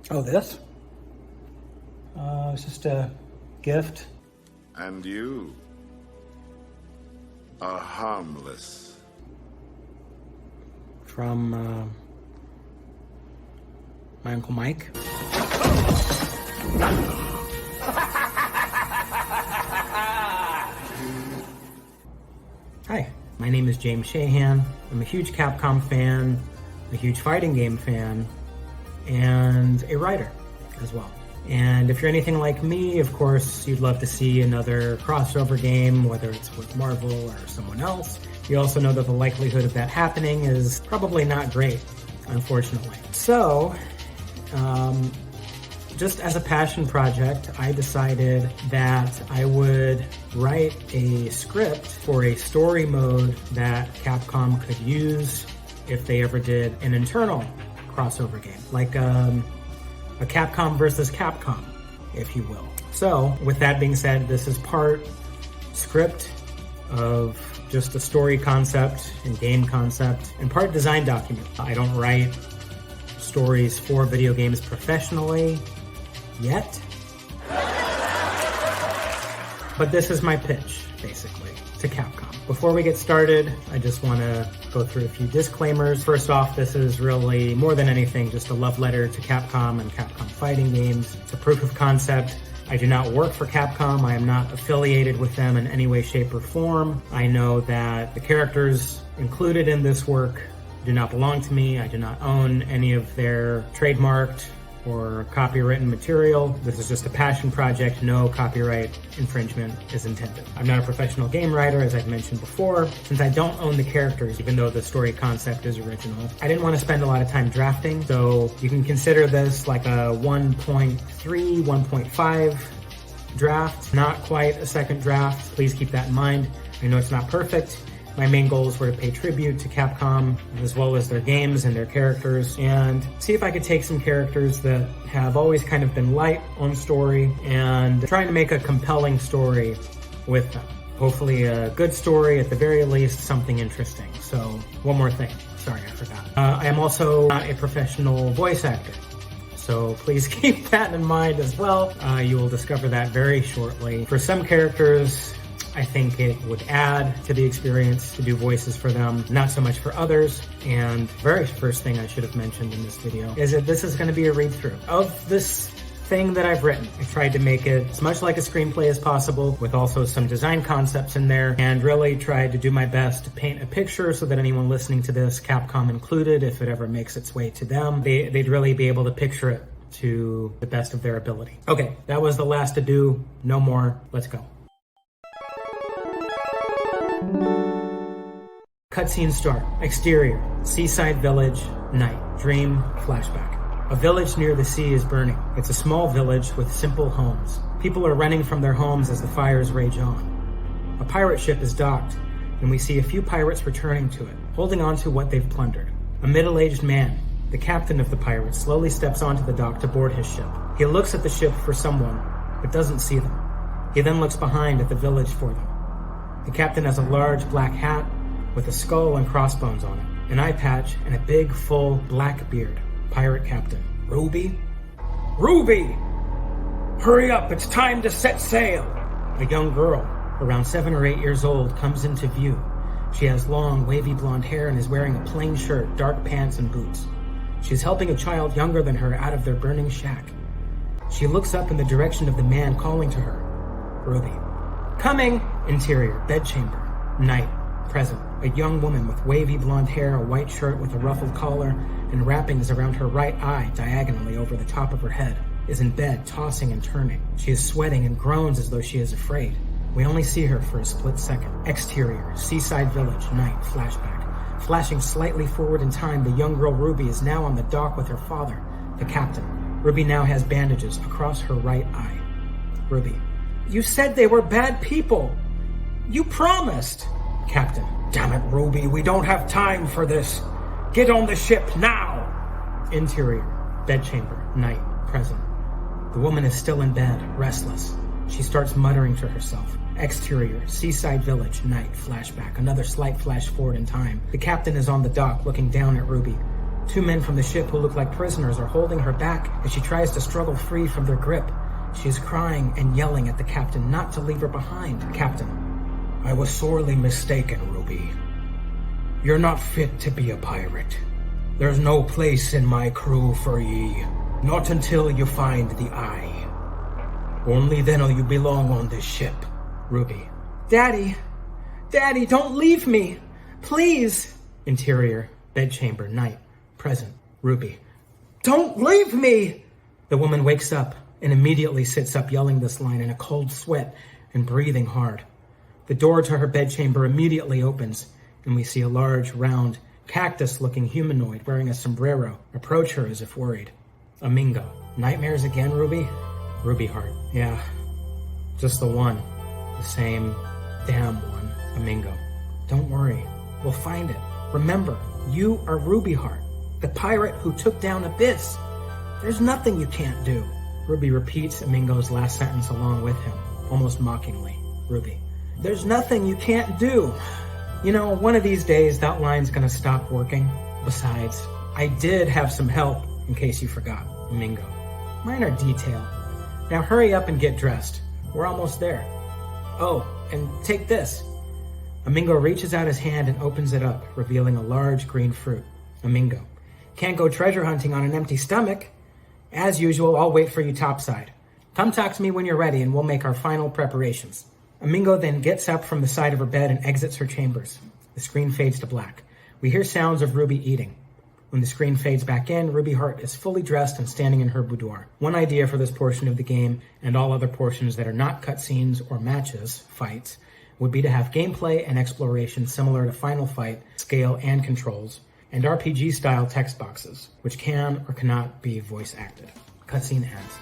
Oh, this? It's just a gift. And you are harmless. From, my Uncle Mike. Hi, my name is James Shahan. I'm a huge Capcom fan, a huge fighting game fan, and a writer as well. And if you're anything like me, of course, you'd love to see another crossover game, whether it's with Marvel or someone else. You also know that the likelihood of that happening is probably not great, unfortunately. So, just as a passion project, I decided that I would write a script for a story mode that Capcom could use if they ever did an internal crossover game, like a Capcom versus Capcom, if you will. So, with that being said, this is part script of just a story concept and game concept, and part design document. I don't write stories for video games professionally yet, but this is my pitch, basically, to Capcom. Before we get started, I just want to go through a few disclaimers. First off, this is really, more than anything, just a love letter to Capcom and Capcom fighting games. It's a proof of concept. I do not work for Capcom. I am not affiliated with them in any way, shape, or form. I know that the characters included in this work do not belong to me. I do not own any of their trademarked or copywritten material. This is just a passion project. No copyright infringement is intended. I'm not a professional game writer, as I've mentioned before. Since I don't own the characters, even though the story concept is original, I didn't want to spend a lot of time drafting, so you can consider this like a 1.3, 1.5 draft. Not quite a second draft. Please keep that in mind. I know it's not perfect. My main goals were to pay tribute to Capcom, as well as their games and their characters, and see if I could take some characters that have always kind of been light on story and trying to make a compelling story with them. Hopefully a good story, at the very least, something interesting. So, one more thing. Sorry, I forgot. I am also not a professional voice actor, so please keep that in mind as well. You will discover that very shortly. For some characters, I think it would add to the experience to do voices for them, not so much for others. And very first thing I should have mentioned in this video is that this is going to be a read-through of this thing that I've written. I tried to make it as much like a screenplay as possible, with also some design concepts in there, and really tried to do my best to paint a picture so that anyone listening to this, Capcom included, if it ever makes its way to them, they'd really be able to picture it to the best of their ability. Okay, that was the last ado. No more. Let's go. Cutscene start. Exterior. Seaside village. Night. Dream. Flashback. A village near the sea is burning. It's a small village with simple homes. People are running from their homes as the fires rage on. A pirate ship is docked, and we see a few pirates returning to it, holding on to what they've plundered. A middle-aged man, the captain of the pirates, slowly steps onto the dock to board his ship. He looks at the ship for someone, but doesn't see them. He then looks behind at the village for them. The captain has a large black hat with a skull and crossbones on it, an eye patch, and a big, full, black beard. Pirate captain. Ruby? Ruby! Hurry up, it's time to set sail! A young girl, around 7 or 8 years old, comes into view. She has long, wavy blonde hair and is wearing a plain shirt, dark pants, and boots. She's helping a child younger than her out of their burning shack. She looks up in the direction of the man calling to her. Ruby. Coming! Interior, bedchamber. Night. Present. A young woman with wavy blonde hair, a white shirt with a ruffled collar, and wrappings around her right eye diagonally over the top of her head, is in bed, tossing and turning. She is sweating and groans as though she is afraid. We only see her for a split second. Exterior, seaside village, night, flashback. Flashing slightly forward in time, the young girl Ruby is now on the dock with her father, the captain. Ruby now has bandages across her right eye. Ruby. You said they were bad people! You promised! Captain. Damn it, Ruby, we don't have time for this. Get on the ship now! Interior, bedchamber, night, present. The woman is still in bed, restless. She starts muttering to herself. Exterior, seaside village, night, flashback. Another slight flash forward in time. The captain is on the dock looking down at Ruby. Two men from the ship who look like prisoners are holding her back as she tries to struggle free from their grip. She is crying and yelling at the captain not to leave her behind. Captain, I was sorely mistaken, Ruby. You're not fit to be a pirate. There's no place in my crew for ye. Not until you find the eye. Only then'll you belong on this ship. Ruby. Daddy, don't leave me. Please. Interior, bedchamber, night, present, Ruby. Don't leave me! The woman wakes up and immediately sits up yelling this line in a cold sweat and breathing hard. The door to her bedchamber immediately opens and we see a large, round, cactus-looking humanoid wearing a sombrero approach her as if worried. Amingo. Nightmares again, Ruby? Ruby heart. Yeah, just the one. The same damn one. Amingo. Don't worry. We'll find it. Remember, you are Ruby Heart, the pirate who took down Abyss. There's nothing you can't do. Ruby repeats Amingo's last sentence along with him, almost mockingly. Ruby. There's nothing you can't do. You know, one of these days that line's gonna stop working. Besides, I did have some help, in case you forgot. Amingo. Minor detail. Now hurry up and get dressed. We're almost there. Oh, and take this. Amingo reaches out his hand and opens it up, revealing a large green fruit. Amingo. Can't go treasure hunting on an empty stomach. As usual, I'll wait for you topside. Come talk to me when you're ready and we'll make our final preparations. Amingo then gets up from the side of her bed and exits her chambers. The screen fades to black. We hear sounds of Ruby eating. When the screen fades back in, Ruby Heart is fully dressed and standing in her boudoir. One idea for this portion of the game, and all other portions that are not cutscenes or matches, fights, would be to have gameplay and exploration similar to Final Fight, scale and controls, and RPG-style text boxes, which can or cannot be voice acted. Cutscene ends.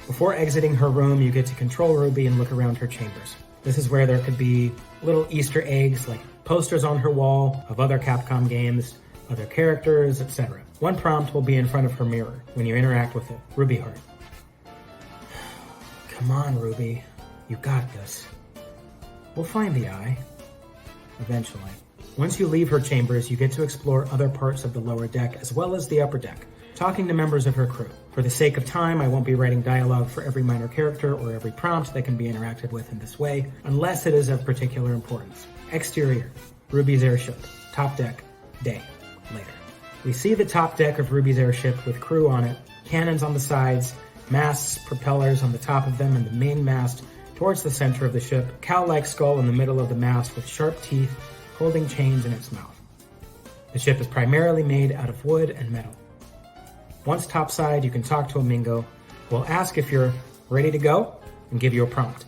Before exiting her room, you get to control Ruby and look around her chambers. This is where there could be little Easter eggs like posters on her wall of other Capcom games, other characters, etc. One prompt will be in front of her mirror when you interact with it. Ruby Heart. Come on, Ruby. You got this. We'll find the eye. Eventually. Once you leave her chambers, you get to explore other parts of the lower deck as well as the upper deck, talking to members of her crew. For the sake of time, I won't be writing dialogue for every minor character or every prompt that can be interacted with in this way, unless it is of particular importance. Exterior. Ruby's airship. Top deck. Day. Later. We see the top deck of Ruby's airship with crew on it, cannons on the sides, masts, propellers on the top of them, and the main mast towards the center of the ship, cow-like skull in the middle of the mast with sharp teeth holding chains in its mouth. The ship is primarily made out of wood and metal. Once topside, you can talk to Amingo, who will ask if you're ready to go and give you a prompt.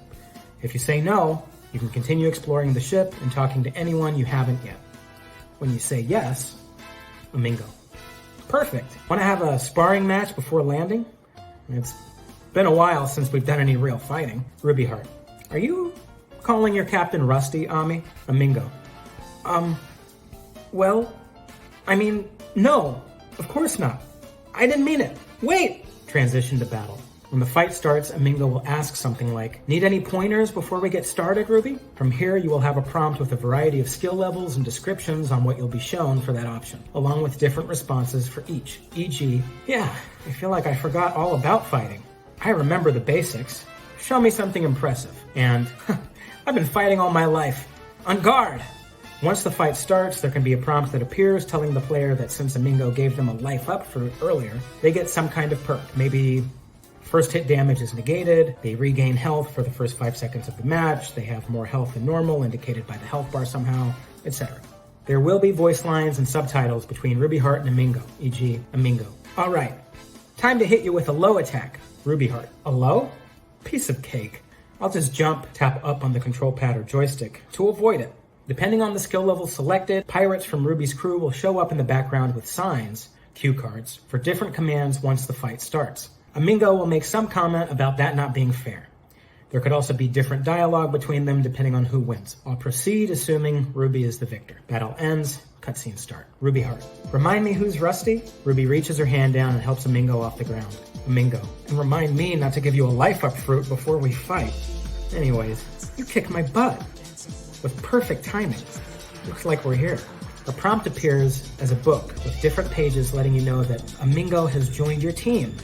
If you say no, you can continue exploring the ship and talking to anyone you haven't yet. When you say yes, Amingo. Perfect. Want to have a sparring match before landing? It's been a while since we've done any real fighting. Ruby Heart. Are you calling your captain Rusty, Ami? Amingo. Well, I mean, no, of course not. I didn't mean it. Wait! Transition to battle. When the fight starts, Amingo will ask something like, need any pointers before we get started, Ruby? From here, you will have a prompt with a variety of skill levels and descriptions on what you'll be shown for that option, along with different responses for each. E.g., yeah, I feel like I forgot all about fighting. I remember the basics. Show me something impressive. And, I've been fighting all my life. On guard! Once the fight starts, there can be a prompt that appears telling the player that since Amingo gave them a life up fruit earlier, they get some kind of perk. Maybe first hit damage is negated, they regain health for the first 5 seconds of the match, they have more health than normal indicated by the health bar somehow, etc. There will be voice lines and subtitles between Ruby Heart and Amingo, e.g. Amingo. Alright, time to hit you with a low attack. Ruby Heart. A low? Piece of cake. I'll just jump, tap up on the control pad or joystick to avoid it. Depending on the skill level selected, pirates from Ruby's crew will show up in the background with signs, cue cards, for different commands once the fight starts. Amingo will make some comment about that not being fair. There could also be different dialogue between them depending on who wins. I'll proceed assuming Ruby is the victor. Battle ends, cutscene start. Ruby Heart. Remind me who's Rusty? Ruby reaches her hand down and helps Amingo off the ground. Amingo. And remind me not to give you a life up fruit before we fight. Anyways, you kicked my butt. With perfect timing. Looks like we're here. A prompt appears as a book with different pages letting you know that Amingo has joined your team,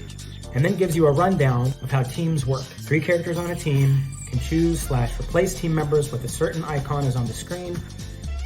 and then gives you a rundown of how teams work. 3 characters on a team can choose/replace team members with a certain icon is on the screen.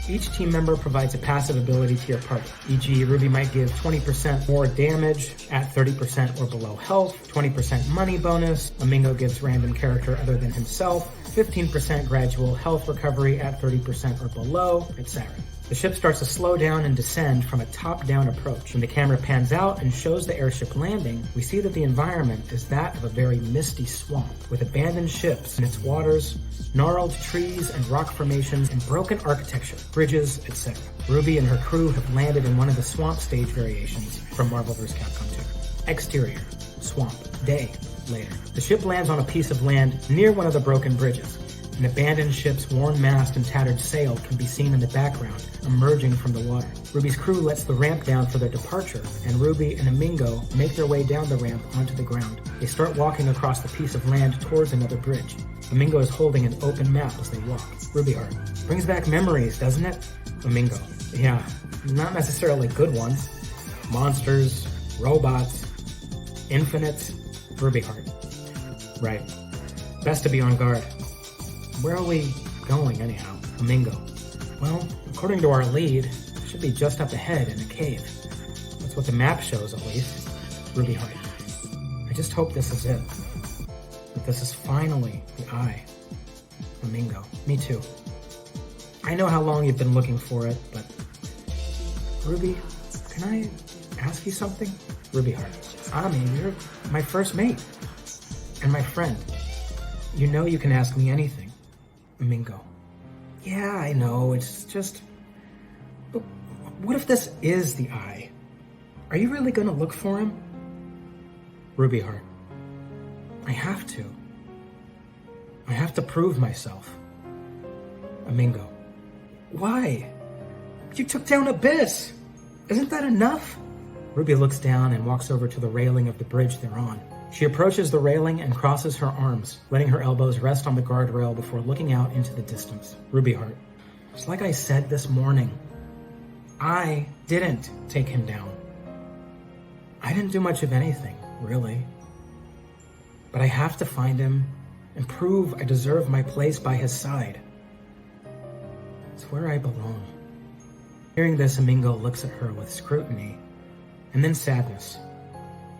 Each team member provides a passive ability to your party. E.g., Ruby might give 20% more damage at 30% or below health, 20% money bonus. Amingo gives random character other than himself 15% gradual health recovery at 30% or below, etc. The ship starts to slow down and descend from a top-down approach. When the camera pans out and shows the airship landing, we see that the environment is that of a very misty swamp, with abandoned ships in its waters, gnarled trees and rock formations, and broken architecture, bridges, etc. Ruby and her crew have landed in one of the swamp stage variations from Marvel vs. Capcom 2. Exterior, swamp, day, later. The ship lands on a piece of land near one of the broken bridges. An abandoned ship's worn mast and tattered sail can be seen in the background, emerging from the water. Ruby's crew lets the ramp down for their departure, and Ruby and Amingo make their way down the ramp onto the ground. They start walking across the piece of land towards another bridge. Amingo is holding an open map as they walk. Ruby heart. Brings back memories, doesn't it? Amingo. Yeah, not necessarily good ones. Monsters, robots, infinites. Ruby heart. Right. Best to be on guard. Where are we going, anyhow? Amingo. Well, according to our lead, it should be just up ahead in a cave. That's what the map shows, at least. Ruby heart. I just hope this is it. That this is finally the eye. Amingo. Me too. I know how long you've been looking for it, but... Ruby, can I ask you something? Ruby heart. Ami, you're my first mate. And my friend. You know you can ask me anything. Amingo. Yeah, I know, it's just... But what if this is the eye? Are you really gonna look for him? Ruby heart. I have to. I have to prove myself. Amingo. Why? You took down Abyss! Isn't that enough? Ruby looks down and walks over to the railing of the bridge they're on. She approaches the railing and crosses her arms, letting her elbows rest on the guardrail before looking out into the distance. Ruby heart. It's like I said this morning. I didn't take him down. I didn't do much of anything, really. But I have to find him and prove I deserve my place by his side. It's where I belong. Hearing this, Amingo looks at her with scrutiny and then sadness.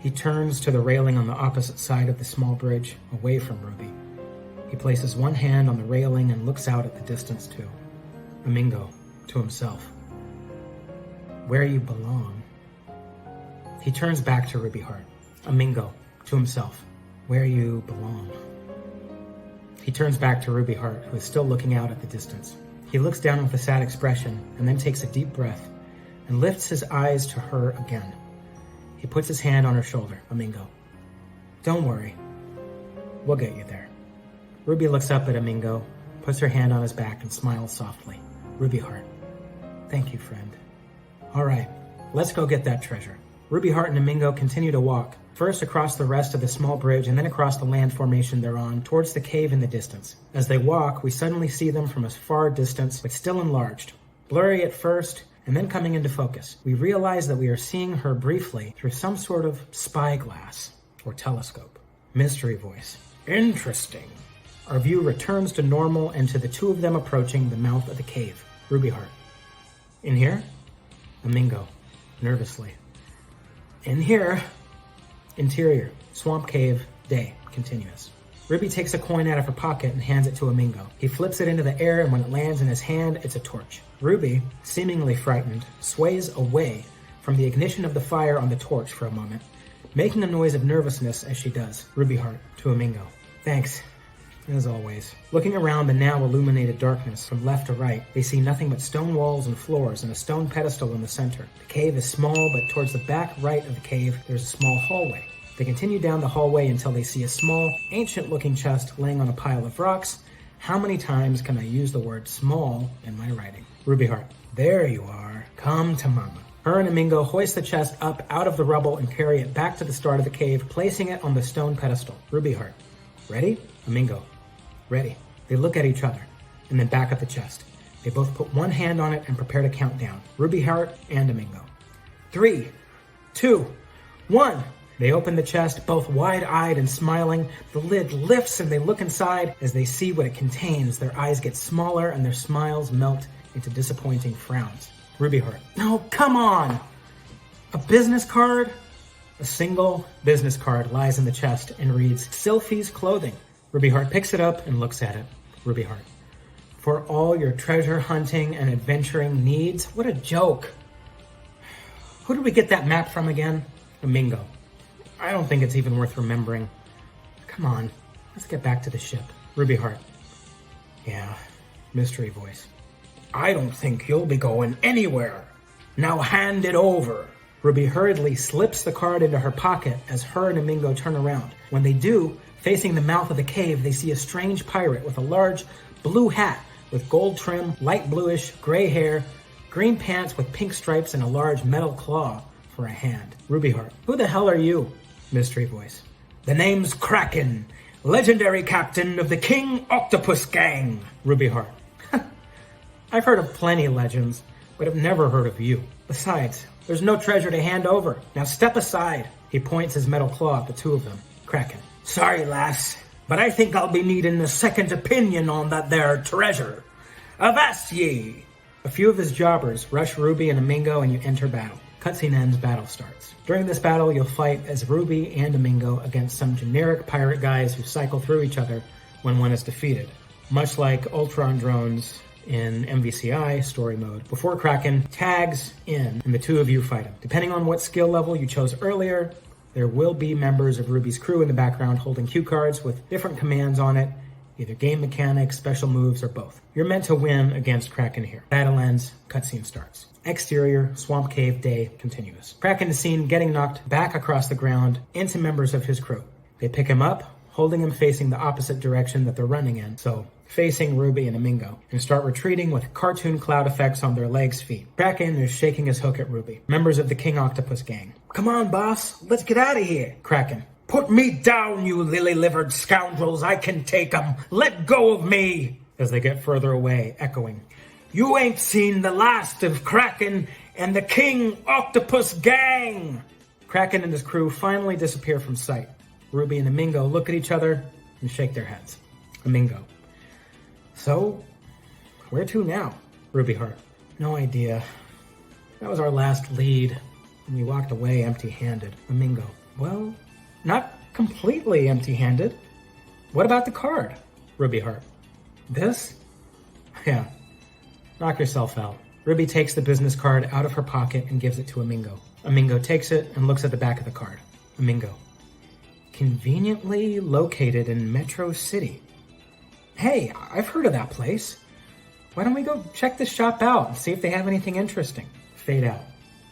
He turns to the railing on the opposite side of the small bridge, away from Ruby. He places one hand on the railing and looks out at the distance too. Amingo, to himself. Where you belong. He turns back to Ruby heart. Amingo, to himself. Where you belong. He turns back to Ruby heart, who is still looking out at the distance. He looks down with a sad expression and then takes a deep breath and lifts his eyes to her again. He puts his hand on her shoulder. Amingo. Don't worry. We'll get you there. Ruby looks up at Amingo, puts her hand on his back and smiles softly. Ruby heart. Thank you, friend. All right, let's go get that treasure. Ruby heart and Amingo continue to walk, first across the rest of the small bridge and then across the land formation they're on towards the cave in the distance. As they walk, we suddenly see them from a far distance, but still enlarged. Blurry at first, and then coming into focus. We realize that we are seeing her briefly through some sort of spyglass or telescope. Mystery voice. Interesting. Our view returns to normal and to the two of them approaching the mouth of the cave. Ruby heart. In here? Amingo, nervously. In here. Interior, swamp cave, day, continuous. Ruby takes a coin out of her pocket and hands it to Amingo. He flips it into the air, and when it lands in his hand, it's a torch. Ruby, seemingly frightened, sways away from the ignition of the fire on the torch for a moment, making a noise of nervousness as she does. Ruby heart, to Amingo. Thanks, as always. Looking around the now illuminated darkness from left to right, they see nothing but stone walls and floors and a stone pedestal in the center. The cave is small, but towards the back right of the cave, there's a small hallway. They continue down the hallway until they see a small, ancient-looking chest laying on a pile of rocks. How many times can I use the word small in my writing? Ruby heart. There you are. Come to mama. Her and Amingo hoist the chest up out of the rubble and carry it back to the start of the cave, placing it on the stone pedestal. Ruby heart. Ready? Amingo. Ready. They look at each other and then back at the chest. They both put one hand on it and prepare to count down. Ruby Heart and Domingo. 3, 2, 1. They open the chest, both wide-eyed and smiling. The lid lifts and they look inside. As they see what it contains, their eyes get smaller and their smiles melt into disappointing frowns. Ruby Heart. No, come on! A business card? A single business card lies in the chest and reads, Sylphie's Clothing. Ruby Heart picks it up and looks at it. Ruby Heart. For all your treasure hunting and adventuring needs? What a joke. Who did we get that map from again? Domingo. I don't think it's even worth remembering. Come on, let's get back to the ship. Ruby Heart. Yeah, mystery voice. I don't think you'll be going anywhere. Now hand it over. Ruby hurriedly slips the card into her pocket as her and Domingo turn around. When they do, facing the mouth of the cave, they see a strange pirate with a large blue hat with gold trim, light bluish, gray hair, green pants with pink stripes, and a large metal claw for a hand. Ruby Heart. Who the hell are you? Mystery voice. The name's Kraken, legendary captain of the King Octopus Gang. Ruby Heart. I've heard of plenty of legends, but I've never heard of you. Besides, there's no treasure to hand over. Now step aside. He points his metal claw at the two of them. Kraken. Sorry, lass, but I think I'll be needing a second opinion on that there treasure. Avast ye! A few of his jobbers rush Ruby and Domingo and you enter battle. Cutscene ends, battle starts. During this battle, you'll fight as Ruby and Domingo against some generic pirate guys who cycle through each other when one is defeated. Much like Ultron drones in MVCI story mode, before Kraken tags in and the two of you fight him. Depending on what skill level you chose earlier, there will be members of Ruby's crew in the background holding cue cards with different commands on it, either game mechanics, special moves, or both. You're meant to win against Kraken here. Battle ends, cutscene starts. Exterior, swamp cave, day continuous. Kraken is seen getting knocked back across the ground into members of his crew. They pick him up, holding him facing the opposite direction that they're running in, so facing Ruby and Domingo, and start retreating with cartoon cloud effects on their legs' feet. Kraken is shaking his hook at Ruby. Members of the King Octopus Gang. Come on, boss, let's get out of here. Kraken. Put me down, you lily-livered scoundrels. I can take 'em. Let go of me. As they get further away, echoing. You ain't seen the last of Kraken and the King Octopus Gang. Kraken and his crew finally disappear from sight. Ruby and Domingo look at each other and shake their heads. Domingo. So, where to now? Ruby Heart. No idea. That was our last lead, and we walked away empty-handed. Domingo. Well, not completely empty-handed. What about the card? Ruby Heart. This? Yeah. Knock yourself out. Ruby takes the business card out of her pocket and gives it to Domingo. Domingo takes it and looks at the back of the card. Domingo. Conveniently located in Metro City. Hey, I've heard of that place. Why don't we go check this shop out and see if they have anything interesting? Fade out.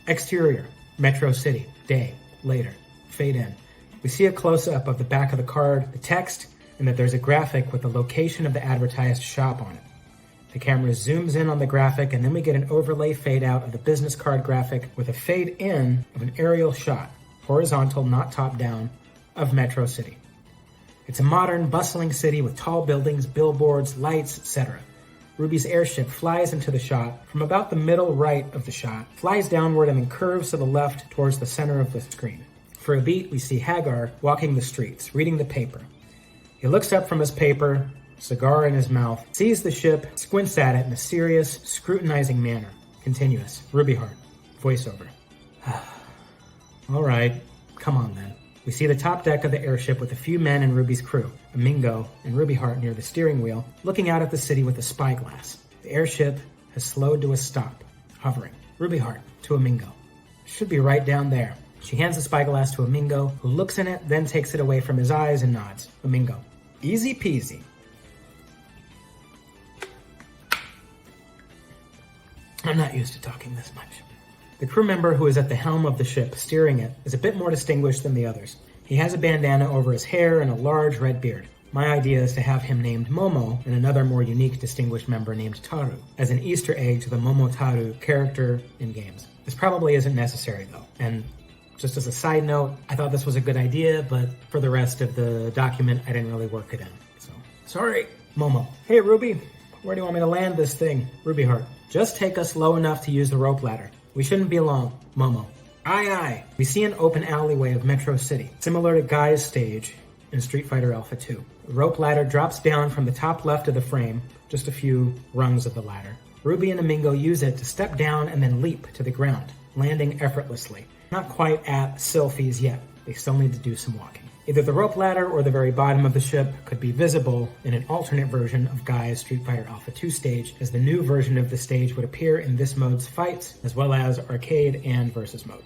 Exterior, Metro City, day, later. Fade in. We see a close-up of the back of the card, the text, and that there's a graphic with the location of the advertised shop on it. The camera zooms in on the graphic, and then we get an overlay fade out of the business card graphic with a fade in of an aerial shot, horizontal, not top down, of Metro City. It's a modern, bustling city with tall buildings, billboards, lights, etc. Ruby's airship flies into the shot from about the middle right of the shot, flies downward and then curves to the left towards the center of the screen. For a beat, we see Hagar walking the streets, reading the paper. He looks up from his paper, cigar in his mouth, sees the ship, squints at it in a serious, scrutinizing manner. Continuous. Ruby Heart. Voiceover. All right, come on then. We see the top deck of the airship with a few men and Ruby's crew, Domingo and Ruby Heart near the steering wheel, looking out at the city with a spyglass. The airship has slowed to a stop, hovering. Ruby Heart to Domingo. Should be right down there. She hands the spyglass to Domingo, who looks in it, then takes it away from his eyes and nods. Domingo. Easy peasy. I'm not used to talking this much. The crew member who is at the helm of the ship, steering it, is a bit more distinguished than the others. He has a bandana over his hair and a large red beard. My idea is to have him named Momo and another more unique distinguished member named Taru, as an Easter egg to the Momotaru character in games. This probably isn't necessary though, and just as a side note, I thought this was a good idea, but for the rest of the document, I didn't really work it in. So, sorry. Momo. Hey Ruby, Where do you want me to land this thing? Ruby Heart. Just take us low enough to use the rope ladder. We shouldn't be long. Momo. Aye, aye. We see an open alleyway of Metro City, similar to Guy's stage in Street Fighter Alpha 2. The rope ladder drops down from the top left of the frame, just a few rungs of the ladder. Ruby and Amingo use it to step down and then leap to the ground, landing effortlessly. Not quite at Sylphie's yet. They still need to do some walking. Either the rope ladder or the very bottom of the ship could be visible in an alternate version of Guy's Street Fighter Alpha 2 stage, as the new version of the stage would appear in this mode's fights, as well as arcade and versus mode.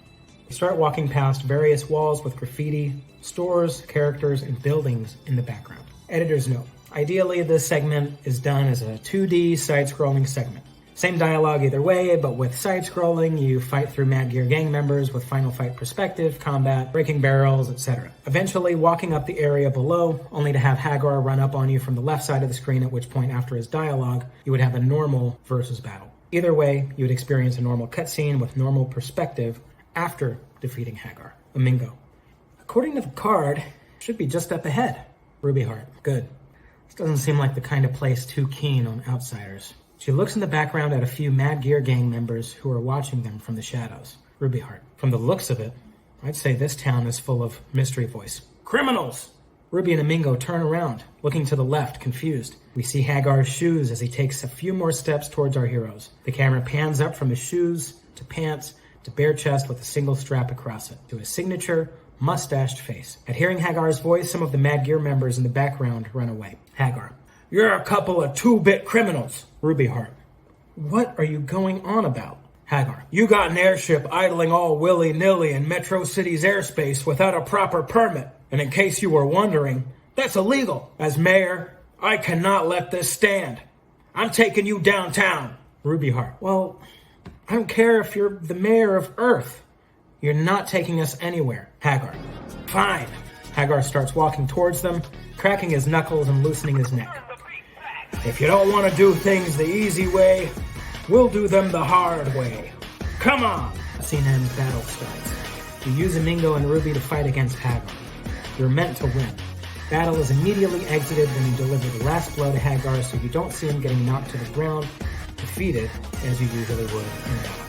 You start walking past various walls with graffiti, stores, characters, and buildings in the background. Editor's note. Ideally, this segment is done as a 2D side-scrolling segment. Same dialogue either way, but with side-scrolling, you fight through Mad Gear gang members with Final Fight perspective, combat, breaking barrels, etc. Eventually, walking up the area below, only to have Hagar run up on you from the left side of the screen, at which point, after his dialogue, you would have a normal versus battle. Either way, you would experience a normal cutscene with normal perspective after defeating Hagar. Amingo. According to the card, should be just up ahead. Ruby Heart. Good. This doesn't seem like the kind of place too keen on outsiders. She looks in the background at a few Mad Gear gang members who are watching them from the shadows. Ruby Heart. From the looks of it, I'd say this town is full of mystery voice. Criminals! Ruby and Amingo turn around, looking to the left, confused. We see Hagar's shoes as he takes a few more steps towards our heroes. The camera pans up from his shoes to pants to bare chest with a single strap across it, to his signature, mustached face. At hearing Hagar's voice, some of the Mad Gear members in the background run away. Hagar. You're a couple of 2-bit criminals. Ruby Heart. What are you going on about? Hagar. You got an airship idling all willy-nilly in Metro City's airspace without a proper permit. And in case you were wondering, that's illegal. As mayor, I cannot let this stand. I'm taking you downtown. Ruby Heart. Well, I don't care if you're the mayor of Earth. You're not taking us anywhere. Hagar. Fine. Hagar starts walking towards them, cracking his knuckles and loosening his neck. If you don't want to do things the easy way, we'll do them the hard way. Come on! Scene ends, battle starts. You use Amingo and Ruby to fight against Hagar. You're meant to win. Battle is immediately exited when you deliver the last blow to Hagar, so you don't see him getting knocked to the ground, defeated, as you usually would in battle.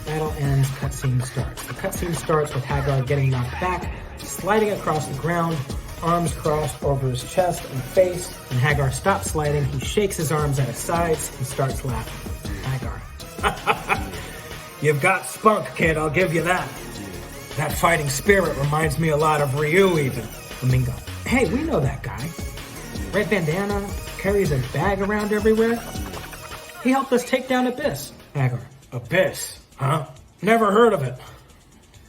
Battle ends, cutscene starts. The cutscene starts with Hagar getting knocked back, sliding across the ground, arms crossed over his chest and face. When Hagar stops sliding, he shakes his arms at his sides and starts laughing. Hagar. You've got spunk, kid, I'll give you that. That fighting spirit reminds me a lot of Ryu, even. Amingo. Hey, we know that guy. Red bandana, carries a bag around everywhere. He helped us take down Abyss. Hagar. Abyss, huh? Never heard of it.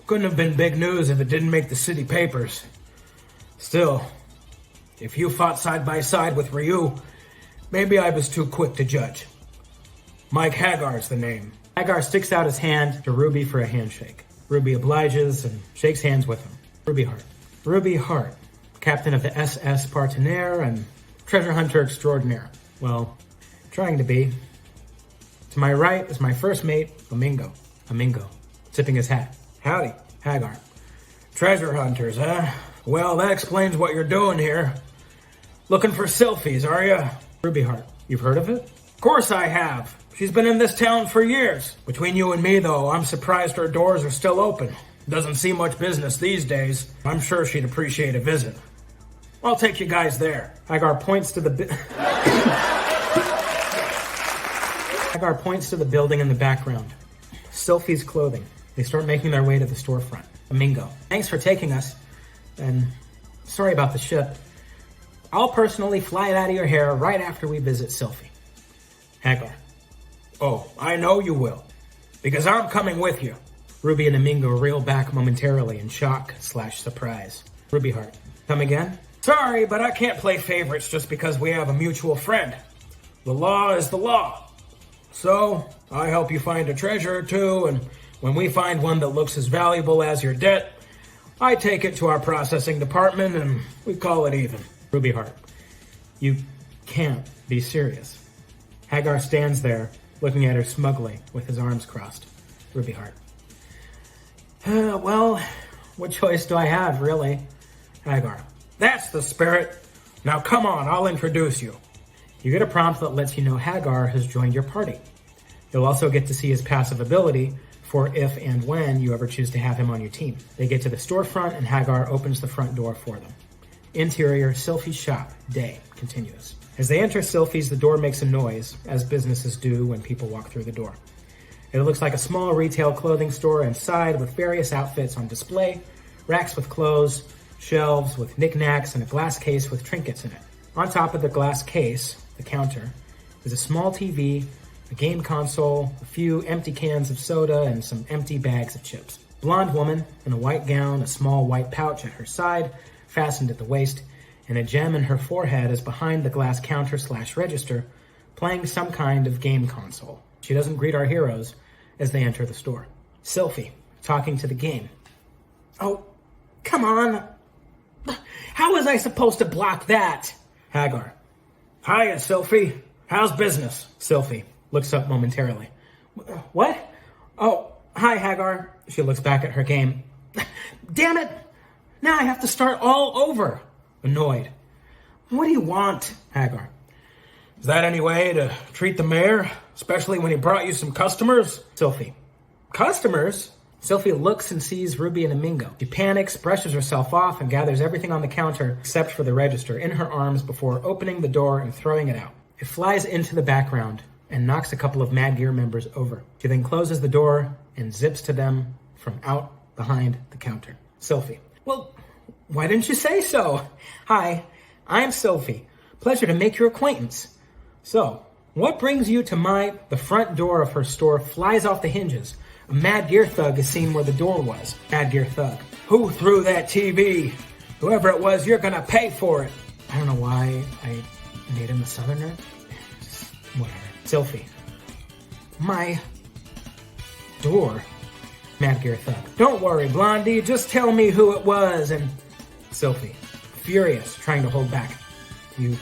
Couldn't have been big news if it didn't make the city papers. Still, if you fought side by side with Ryu, maybe I was too quick to judge. Mike Hagar's the name. Hagar sticks out his hand to Ruby for a handshake. Ruby obliges and shakes hands with him. Ruby Heart. Ruby Heart, captain of the SS Partenaire and treasure hunter extraordinaire. Well, trying to be. To my right is my first mate, Amingo. Amingo, tipping his hat. Howdy, Hagar. Treasure hunters, huh? Well, that explains what you're doing here. Looking for Sylphie's, are you? Ruby Heart. You've heard of it? Of course I have. She's been in this town for years. Between you and me, though, I'm surprised her doors are still open. Doesn't see much business these days. I'm sure she'd appreciate a visit. I'll take you guys there. Hagar points to the Hagar points to the building in the background. Sylphie's clothing. They start making their way to the storefront. Amingo. Thanks for taking us. And sorry about the ship. I'll personally fly it out of your hair right after we visit Sylphie. Hagar. Oh, I know you will. Because I'm coming with you. Ruby and Amingo reel back momentarily in shock/surprise. Ruby Heart. Come again? Sorry, but I can't play favorites just because we have a mutual friend. The law is the law. So, I help you find a treasure or two, and when we find one that looks as valuable as your debt, I take it to our processing department and we call it even. Ruby Heart. You can't be serious. Hagar stands there, looking at her smugly with his arms crossed. Ruby Heart. Well, what choice do I have, really? Hagar. That's the spirit. Now come on, I'll introduce you. You get a prompt that lets you know Hagar has joined your party. You'll also get to see his passive ability for if and when you ever choose to have him on your team. They get to the storefront and Hagar opens the front door for them. Interior, Sylphie's shop, day, continuous. As they enter Sylphie's, the door makes a noise, as businesses do when people walk through the door. It looks like a small retail clothing store inside with various outfits on display, racks with clothes, shelves with knickknacks, and a glass case with trinkets in it. On top of the glass case, the counter, is a small TV, a game console, a few empty cans of soda, and some empty bags of chips. Blonde woman in a white gown, a small white pouch at her side, fastened at the waist, and a gem in her forehead is behind the glass counter/register, playing some kind of game console. She doesn't greet our heroes as they enter the store. Sylphie, talking to the game. Oh, come on. How was I supposed to block that? Hagar. Hiya, Sylphie. How's business? Sylphie looks up momentarily. What? Oh, hi, Hagar. She looks back at her game. Damn it! Now I have to start all over. Annoyed. What do you want? Hagar. Is that any way to treat the mayor? Especially when he brought you some customers? Sylphie. Customers? Sylphie looks and sees Ruby and Amingo. She panics, brushes herself off, and gathers everything on the counter except for the register in her arms before opening the door and throwing it out. It flies into the background and knocks a couple of Mad Gear members over. She then closes the door and zips to them from out behind the counter. Sylphie. Well, why didn't you say so? Hi, I'm Sylphie. Pleasure to make your acquaintance. So, what brings you to the front door of her store flies off the hinges. A Mad Gear thug is seen where the door was. Mad Gear thug. Who threw that TV? Whoever it was, you're gonna pay for it. I don't know why I made him a southerner. Just whatever. Sylphie. My door. Mad Gear thug. Don't worry, Blondie. Just tell me who it was. And Sylphie, furious, trying to hold back. You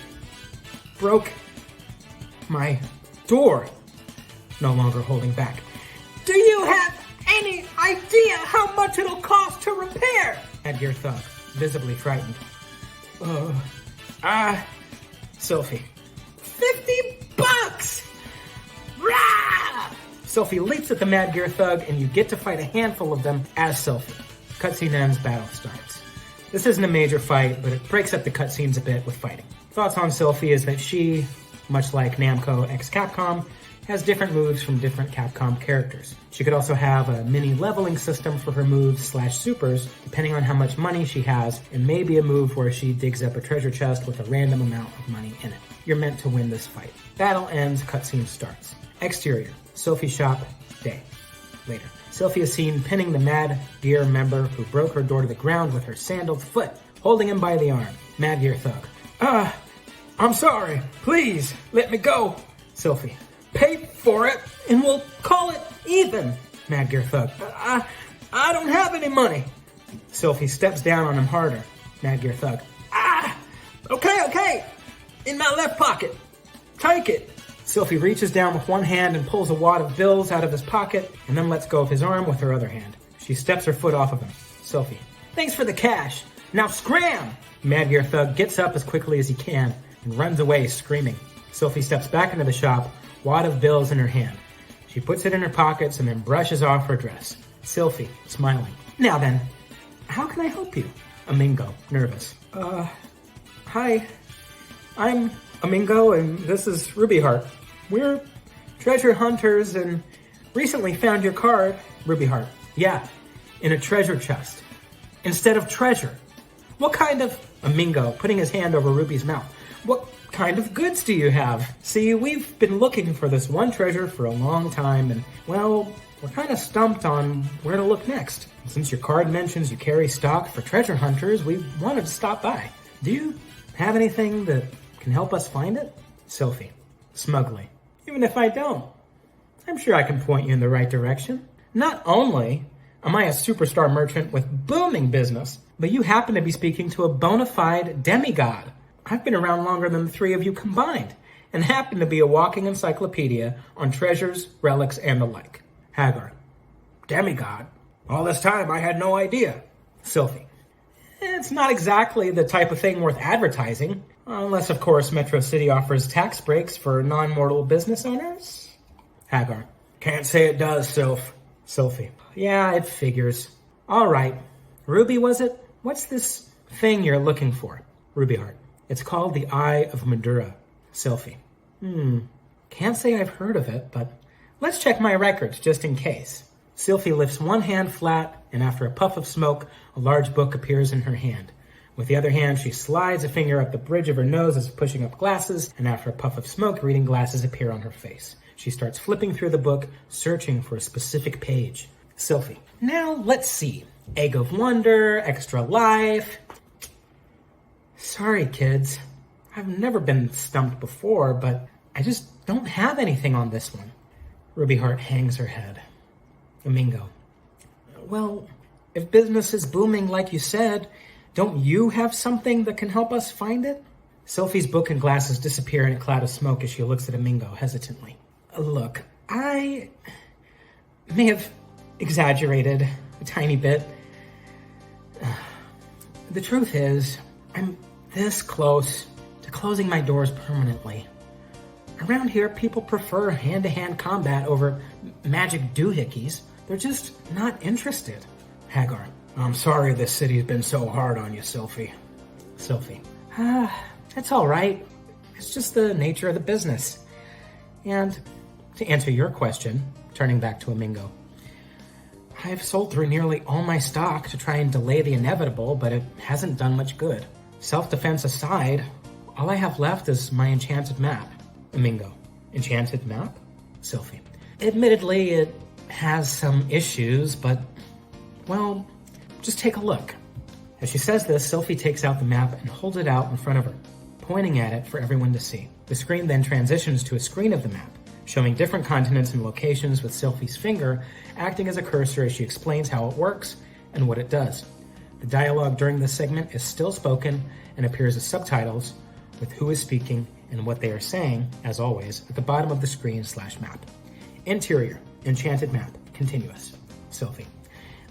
broke my door. No longer holding back. Do you have any idea how much it'll cost to repair? Mad Gear thug, visibly frightened. Sylphie. $50! Rah! Sylphie leaps at the Mad Gear thug, and you get to fight a handful of them as Sylphie. Cutscene ends, battle starts. This isn't a major fight, but it breaks up the cutscenes a bit with fighting. Thoughts on Sylphie is that she, much like Namco x Capcom, has different moves from different Capcom characters. She could also have a mini leveling system for her moves/supers, depending on how much money she has, and maybe a move where she digs up a treasure chest with a random amount of money in it. You're meant to win this fight. Battle ends, cutscene starts. Exterior, Sylphie's shop, day. Later. Sylphie is seen pinning the Mad Gear member who broke her door to the ground with her sandaled foot, holding him by the arm. Mad Gear thug. I'm sorry. Please, let me go. Sylphie. Pay for it, and we'll call it even. Mad Gear thug. I don't have any money. Sylphie steps down on him harder. Mad Gear thug. Okay. In my left pocket. Take it. Sylphie reaches down with one hand and pulls a wad of bills out of his pocket, and then lets go of his arm with her other hand. She steps her foot off of him. Sylphie. Thanks for the cash. Now scram! Mad Gear thug gets up as quickly as he can and runs away screaming. Sylphie steps back into the shop, wad of bills in her hand. She puts it in her pockets and then brushes off her dress. Sylphie, smiling. Now then, how can I help you? Amingo, nervous. Hi. I'm Amingo and this is Ruby Heart. We're treasure hunters and recently found your card. Ruby Heart. Yeah, in a treasure chest. Instead of treasure. What kind of... Amingo, putting his hand over Ruby's mouth. What kind of goods do you have? See, we've been looking for this one treasure for a long time, and, well, we're kind of stumped on where to look next. Since your card mentions you carry stock for treasure hunters, we wanted to stop by. Do you have anything that can help us find it? Sylphie, smugly. Even if I don't, I'm sure I can point you in the right direction. Not only am I a superstar merchant with booming business, but you happen to be speaking to a bona fide demigod. I've been around longer than the three of you combined, and happen to be a walking encyclopedia on treasures, relics, and the like. Hagar. Demigod? All this time I had no idea. Sylphie. It's not exactly the type of thing worth advertising. Unless, of course, Metro City offers tax breaks for non-mortal business owners? Hagar. Can't say it does, Sylph. Sylphie. Yeah, it figures. All right. Ruby, was it? What's this thing you're looking for? Ruby Heart. It's called the Eye of Madura. Sylphie. Can't say I've heard of it, but let's check my records just in case. Sylphie lifts one hand flat, and after a puff of smoke, a large book appears in her hand. With the other hand, she slides a finger up the bridge of her nose as if pushing up glasses, and after a puff of smoke, reading glasses appear on her face. She starts flipping through the book, searching for a specific page. Sylphie. Now, let's see. Egg of Wonder, Extra Life. Sorry, kids. I've never been stumped before, but I just don't have anything on this one. Ruby Heart hangs her head. Domingo. Well, if business is booming like you said, don't you have something that can help us find it? Sylphie's book and glasses disappear in a cloud of smoke as she looks at Domingo hesitantly. Look, I may have exaggerated a tiny bit. The truth is, I'm this close to closing my doors permanently. Around here, people prefer hand-to-hand combat over magic doohickeys. They're just not interested. Hagar. I'm sorry this city's been so hard on you, Sylphie. Sylphie. That's all right. It's just the nature of the business. And to answer your question, turning back to Domingo, I've sold through nearly all my stock to try and delay the inevitable, but it hasn't done much good. Self-defense aside, all I have left is my enchanted map. Domingo. Enchanted map? Sylphie. Admittedly, it has some issues, but, well, just take a look. As she says this, Sylphie takes out the map and holds it out in front of her, pointing at it for everyone to see. The screen then transitions to a screen of the map, showing different continents and locations with Sylphie's finger acting as a cursor as she explains how it works and what it does. The dialogue during this segment is still spoken and appears as subtitles with who is speaking and what they are saying, as always, at the bottom of the screen/map. Interior, enchanted map, continuous. Sylphie.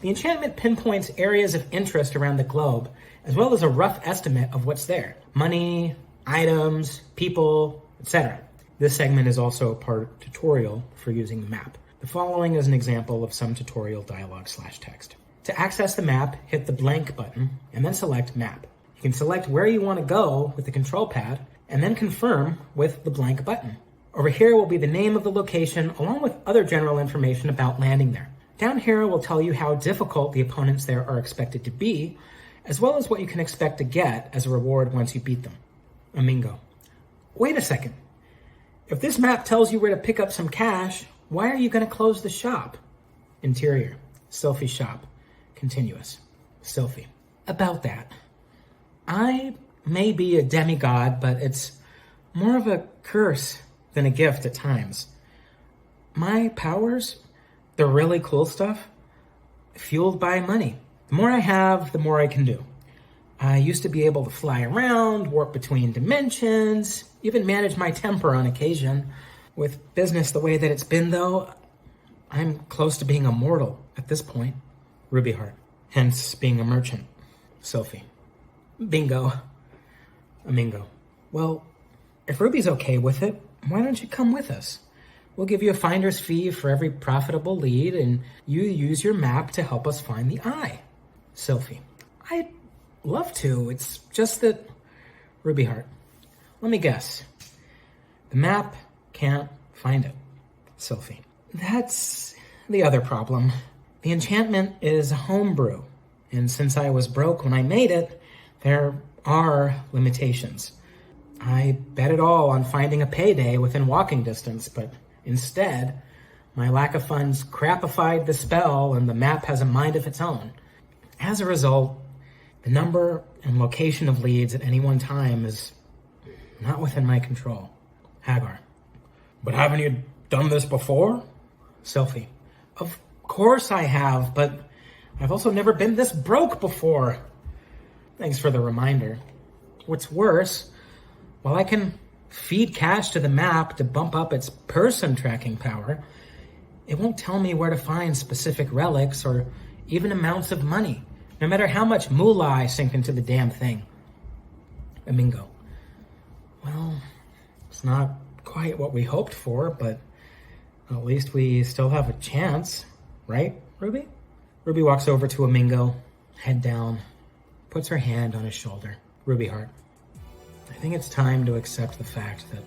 The enchantment pinpoints areas of interest around the globe, as well as a rough estimate of what's there. Money, items, people, etc. This segment is also a part tutorial for using the map. The following is an example of some tutorial dialogue/text. To access the map, hit the blank button and then select map. You can select where you want to go with the control pad and then confirm with the blank button. Over here will be the name of the location along with other general information about landing there. Down here will tell you how difficult the opponents there are expected to be, as well as what you can expect to get as a reward once you beat them. Domingo. Wait a second. If this map tells you where to pick up some cash, why are you going to close the shop? Interior. Sylphie's shop. Continuous. Sylphie. About that. I may be a demigod, but it's more of a curse than a gift at times. My powers, the really cool stuff, fueled by money. The more I have, the more I can do. I used to be able to fly around, warp between dimensions, even manage my temper on occasion. With business the way that it's been, though, I'm close to being immortal at this point. Ruby Heart. Hence, being a merchant. Sylphie. Bingo. Domingo. Well, if Ruby's okay with it, why don't you come with us? We'll give you a finder's fee for every profitable lead, and you use your map to help us find the eye. Sylphie. I'd love to. It's just that... Ruby Heart. Let me guess. The map can't find it. Sylphie. That's the other problem. The enchantment is a homebrew, and since I was broke when I made it, there are limitations. I bet it all on finding a payday within walking distance, but instead, my lack of funds crapified the spell and the map has a mind of its own. As a result, the number and location of leads at any one time is not within my control. Hagar. But haven't you done this before? Sylphie. Of course I have, but I've also never been this broke before. Thanks for the reminder. What's worse, while I can feed cash to the map to bump up its person tracking power, it won't tell me where to find specific relics or even amounts of money, no matter how much moolah I sink into the damn thing. Domingo. Well, it's not quite what we hoped for, but at least we still have a chance, right, Ruby? Ruby walks over to Amingo, head down, puts her hand on his shoulder. Ruby Heart, I think it's time to accept the fact that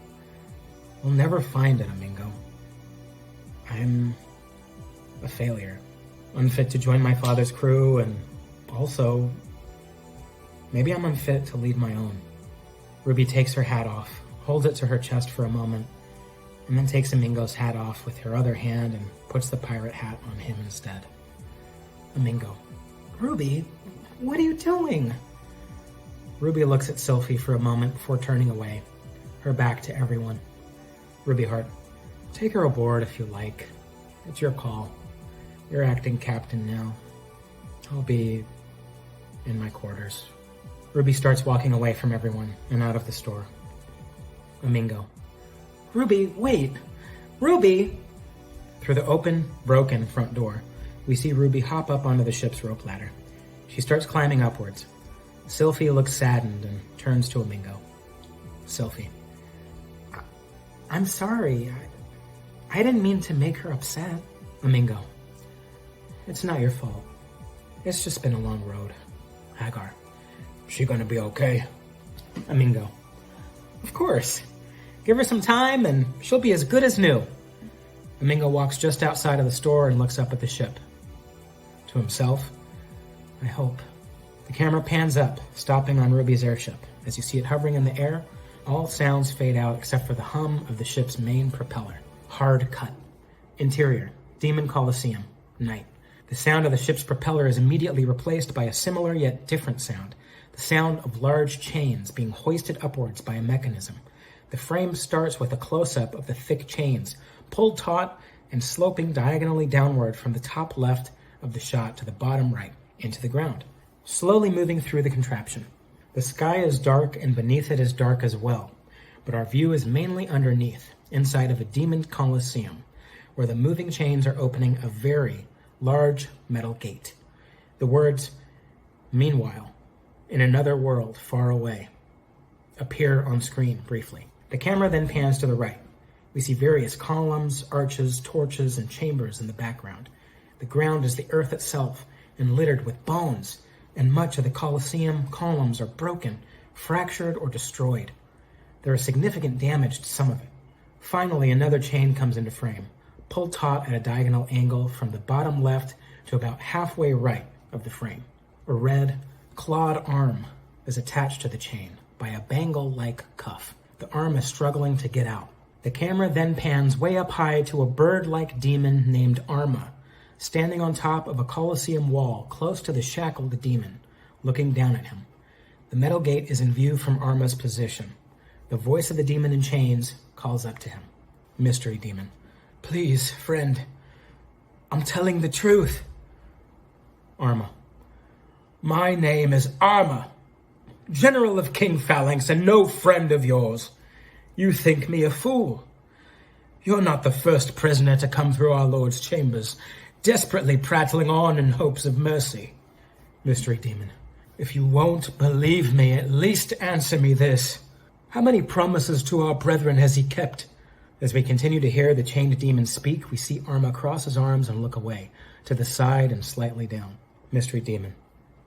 we'll never find it, Amingo. I'm a failure, unfit to join my father's crew, and also, maybe I'm unfit to lead my own. Ruby takes her hat off, holds it to her chest for a moment, and then takes Amingo's hat off with her other hand and puts the pirate hat on him instead. Amingo, Ruby, what are you doing? Ruby looks at Sylphie for a moment before turning away, her back to everyone. Ruby Heart, take her aboard if you like. It's your call. You're acting captain now. I'll be in my quarters. Ruby starts walking away from everyone and out of the store. Amingo, Ruby, wait! Ruby! Through the open, broken front door, we see Ruby hop up onto the ship's rope ladder. She starts climbing upwards. Sylphie looks saddened and turns to Amingo. Sylphie, I'm sorry. I didn't mean to make her upset. Amingo, it's not your fault. It's just been a long road. Hagar, she gonna be okay? Amingo, of course. Give her some time and she'll be as good as new. Amingo walks just outside of the store and looks up at the ship. To himself, I hope. The camera pans up, stopping on Ruby's airship. As you see it hovering in the air, all sounds fade out except for the hum of the ship's main propeller. Hard cut. Interior, Demon Coliseum, night. The sound of the ship's propeller is immediately replaced by a similar yet different sound. The sound of large chains being hoisted upwards by a mechanism. The frame starts with a close-up of the thick chains, pulled taut and sloping diagonally downward from the top left of the shot to the bottom right, into the ground, slowly moving through the contraption. The sky is dark and beneath it is dark as well, but our view is mainly underneath, inside of a demon coliseum, where the moving chains are opening a very large metal gate. The words, "Meanwhile, in another world far away," appear on screen briefly. The camera then pans to the right. We see various columns, arches, torches, and chambers in the background. The ground is the earth itself, and littered with bones, and much of the Colosseum columns are broken, fractured, or destroyed. There is significant damage to some of it. Finally, another chain comes into frame, pulled taut at a diagonal angle from the bottom left to about halfway right of the frame. A red, clawed arm is attached to the chain by a bangle-like cuff. The arm is struggling to get out. The camera then pans way up high to a bird-like demon named Arma, standing on top of a Colosseum wall close to the shackled demon, looking down at him. The metal gate is in view from Arma's position. The voice of the demon in chains calls up to him. Mystery Demon, please, friend, I'm telling the truth. Arma, my name is Arma, General of King Phalanx and no friend of yours. You think me a fool. You're not the first prisoner to come through our Lord's chambers, desperately prattling on in hopes of mercy. Mystery Demon, if you won't believe me, at least answer me this. How many promises to our brethren has he kept? As we continue to hear the chained demon speak, we see Arma cross his arms and look away, to the side and slightly down. Mystery Demon,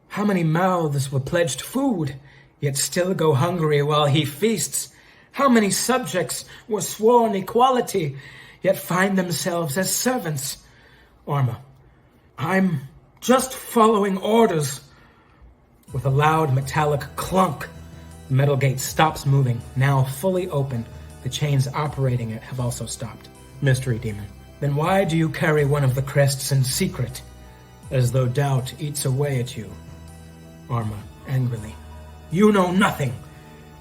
how many mouths were pledged food, yet still go hungry while he feasts? How many subjects were sworn equality, yet find themselves as servants? Arma, I'm just following orders. With a loud metallic clunk, the metal gate stops moving, now fully open. The chains operating it have also stopped. Mystery Demon, then why do you carry one of the crests in secret, as though doubt eats away at you? Arma, angrily, you know nothing.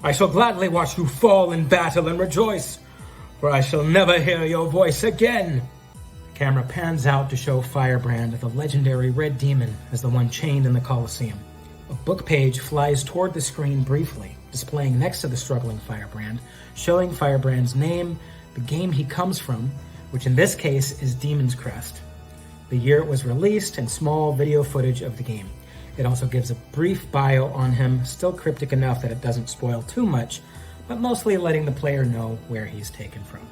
I shall gladly watch you fall in battle and rejoice, for I shall never hear your voice again. The camera pans out to show Firebrand, the legendary red demon, as the one chained in the Colosseum. A book page flies toward the screen briefly, displaying next to the struggling Firebrand, showing Firebrand's name, the game he comes from, which in this case is Demon's Crest, the year it was released, and small video footage of the game. It also gives a brief bio on him, still cryptic enough that it doesn't spoil too much, but mostly letting the player know where he's taken from.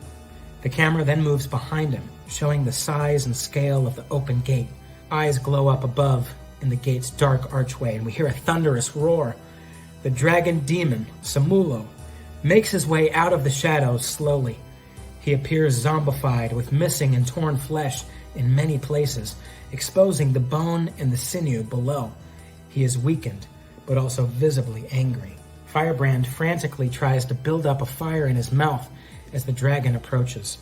The camera then moves behind him, showing the size and scale of the open gate. Eyes glow up above in the gate's dark archway, and we hear a thunderous roar. The dragon demon, Samulo, makes his way out of the shadows slowly. He appears zombified with missing and torn flesh in many places, exposing the bone and the sinew below. He is weakened, but also visibly angry. Firebrand frantically tries to build up a fire in his mouth as the dragon approaches.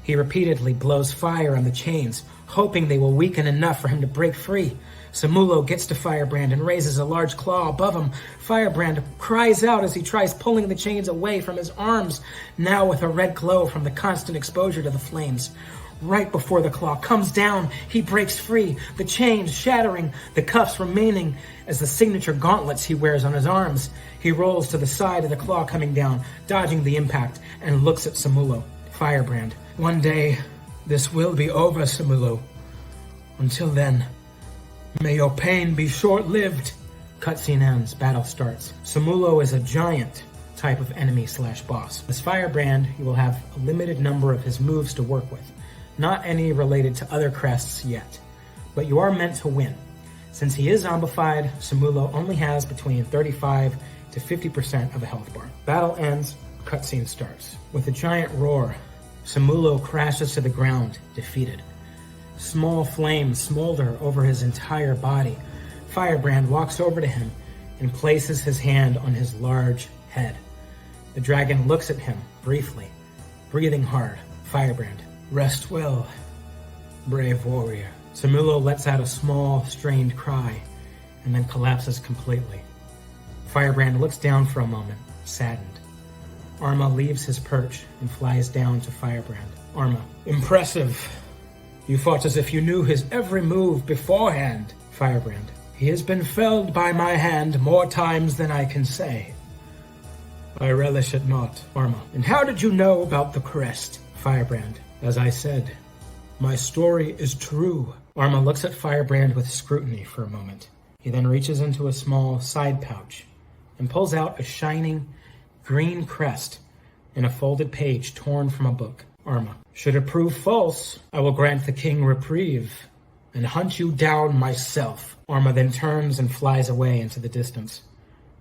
He repeatedly blows fire on the chains, hoping they will weaken enough for him to break free. Samulo gets to Firebrand and raises a large claw above him. Firebrand cries out as he tries pulling the chains away from his arms, now with a red glow from the constant exposure to the flames. Right before the claw comes down, he breaks free, the chains shattering, the cuffs remaining as the signature gauntlets he wears on his arms. He rolls to the side of the claw coming down, dodging the impact, and looks at Samulo. Firebrand, one day, this will be over, Samulo. Until then, may your pain be short-lived. Cutscene ends, battle starts. Samulo is a giant type of enemy/boss. As Firebrand, you will have a limited number of his moves to work with. Not any related to other crests yet, but you are meant to win. Since he is zombified, Samulo only has between 35 to 50% of a health bar. Battle ends, cutscene starts. With a giant roar, Samulo crashes to the ground, defeated. Small flames smolder over his entire body. Firebrand walks over to him and places his hand on his large head. The dragon looks at him briefly, breathing hard. Firebrand, rest well, brave warrior. Samulo lets out a small, strained cry and then collapses completely. Firebrand looks down for a moment, saddened. Arma leaves his perch and flies down to Firebrand. Arma, impressive. You fought as if you knew his every move beforehand. Firebrand, he has been felled by my hand more times than I can say. I relish it not. Arma, and how did you know about the crest? Firebrand, as I said, my story is true. Arma looks at Firebrand with scrutiny for a moment. He then reaches into a small side pouch and pulls out a shining green crest and a folded page torn from a book. Arma, should it prove false, I will grant the king reprieve and hunt you down myself. Arma then turns and flies away into the distance.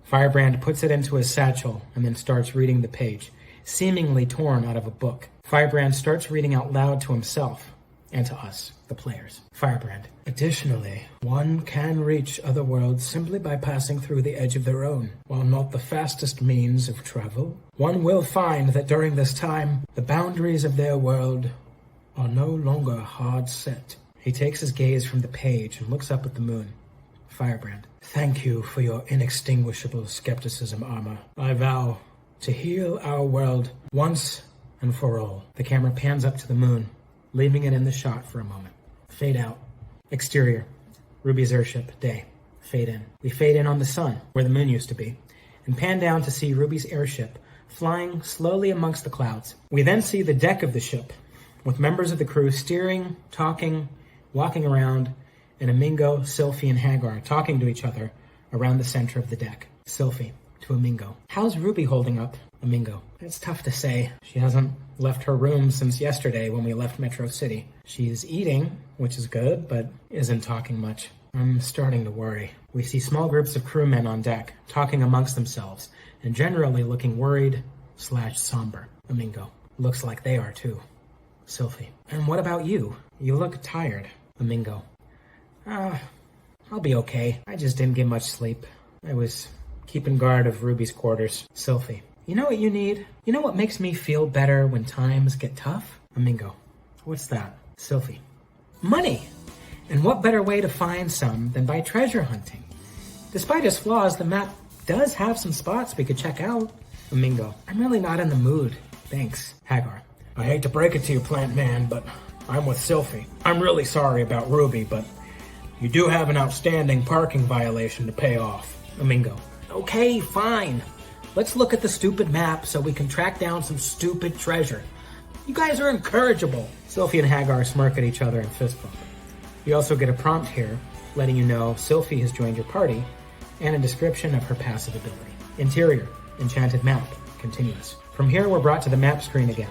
Firebrand puts it into his satchel and then starts reading the page, seemingly torn out of a book. Firebrand starts reading out loud to himself and to us, the players. Firebrand, additionally, one can reach other worlds simply by passing through the edge of their own. While not the fastest means of travel, one will find that during this time, the boundaries of their world are no longer hard set. He takes his gaze from the page and looks up at the moon. Firebrand, thank you for your inextinguishable skepticism, Arma. I vow to heal our world once and for all. The camera pans up to the moon, leaving it in the shot for a moment. Fade out. Exterior. Ruby's airship. Day. Fade in. We fade in on the sun, where the moon used to be, and pan down to see Ruby's airship flying slowly amongst the clouds. We then see the deck of the ship, with members of the crew steering, talking, walking around, and Amingo, Sylphie, and Hagar talking to each other around the center of the deck. Sylphie to Amingo. How's Ruby holding up? Amingo. It's tough to say. She hasn't left her room since yesterday when we left Metro City. She's eating, which is good, but isn't talking much. I'm starting to worry. We see small groups of crewmen on deck, talking amongst themselves, and generally looking worried/somber. Amingo. Looks like they are too. Sylphie. And what about you? You look tired. Amingo. I'll be okay. I just didn't get much sleep. I was keeping guard of Ruby's quarters. Sylphie. You know what you need? You know what makes me feel better when times get tough? Amingo. What's that? Sylphie. Money! And what better way to find some than by treasure hunting? Despite its flaws, the map does have some spots we could check out. Amingo. I'm really not in the mood. Thanks. Hagar. I hate to break it to you, plant man, but I'm with Sylphie. I'm really sorry about Ruby, but you do have an outstanding parking violation to pay off. Amingo. Okay, fine. Let's look at the stupid map so we can track down some stupid treasure. You guys are incorrigible. Sylphie and Hagar smirk at each other and fist bump. You also get a prompt here, letting you know Sylphie has joined your party, and a description of her passive ability. Interior, enchanted map. continuous. From here, we're brought to the map screen again.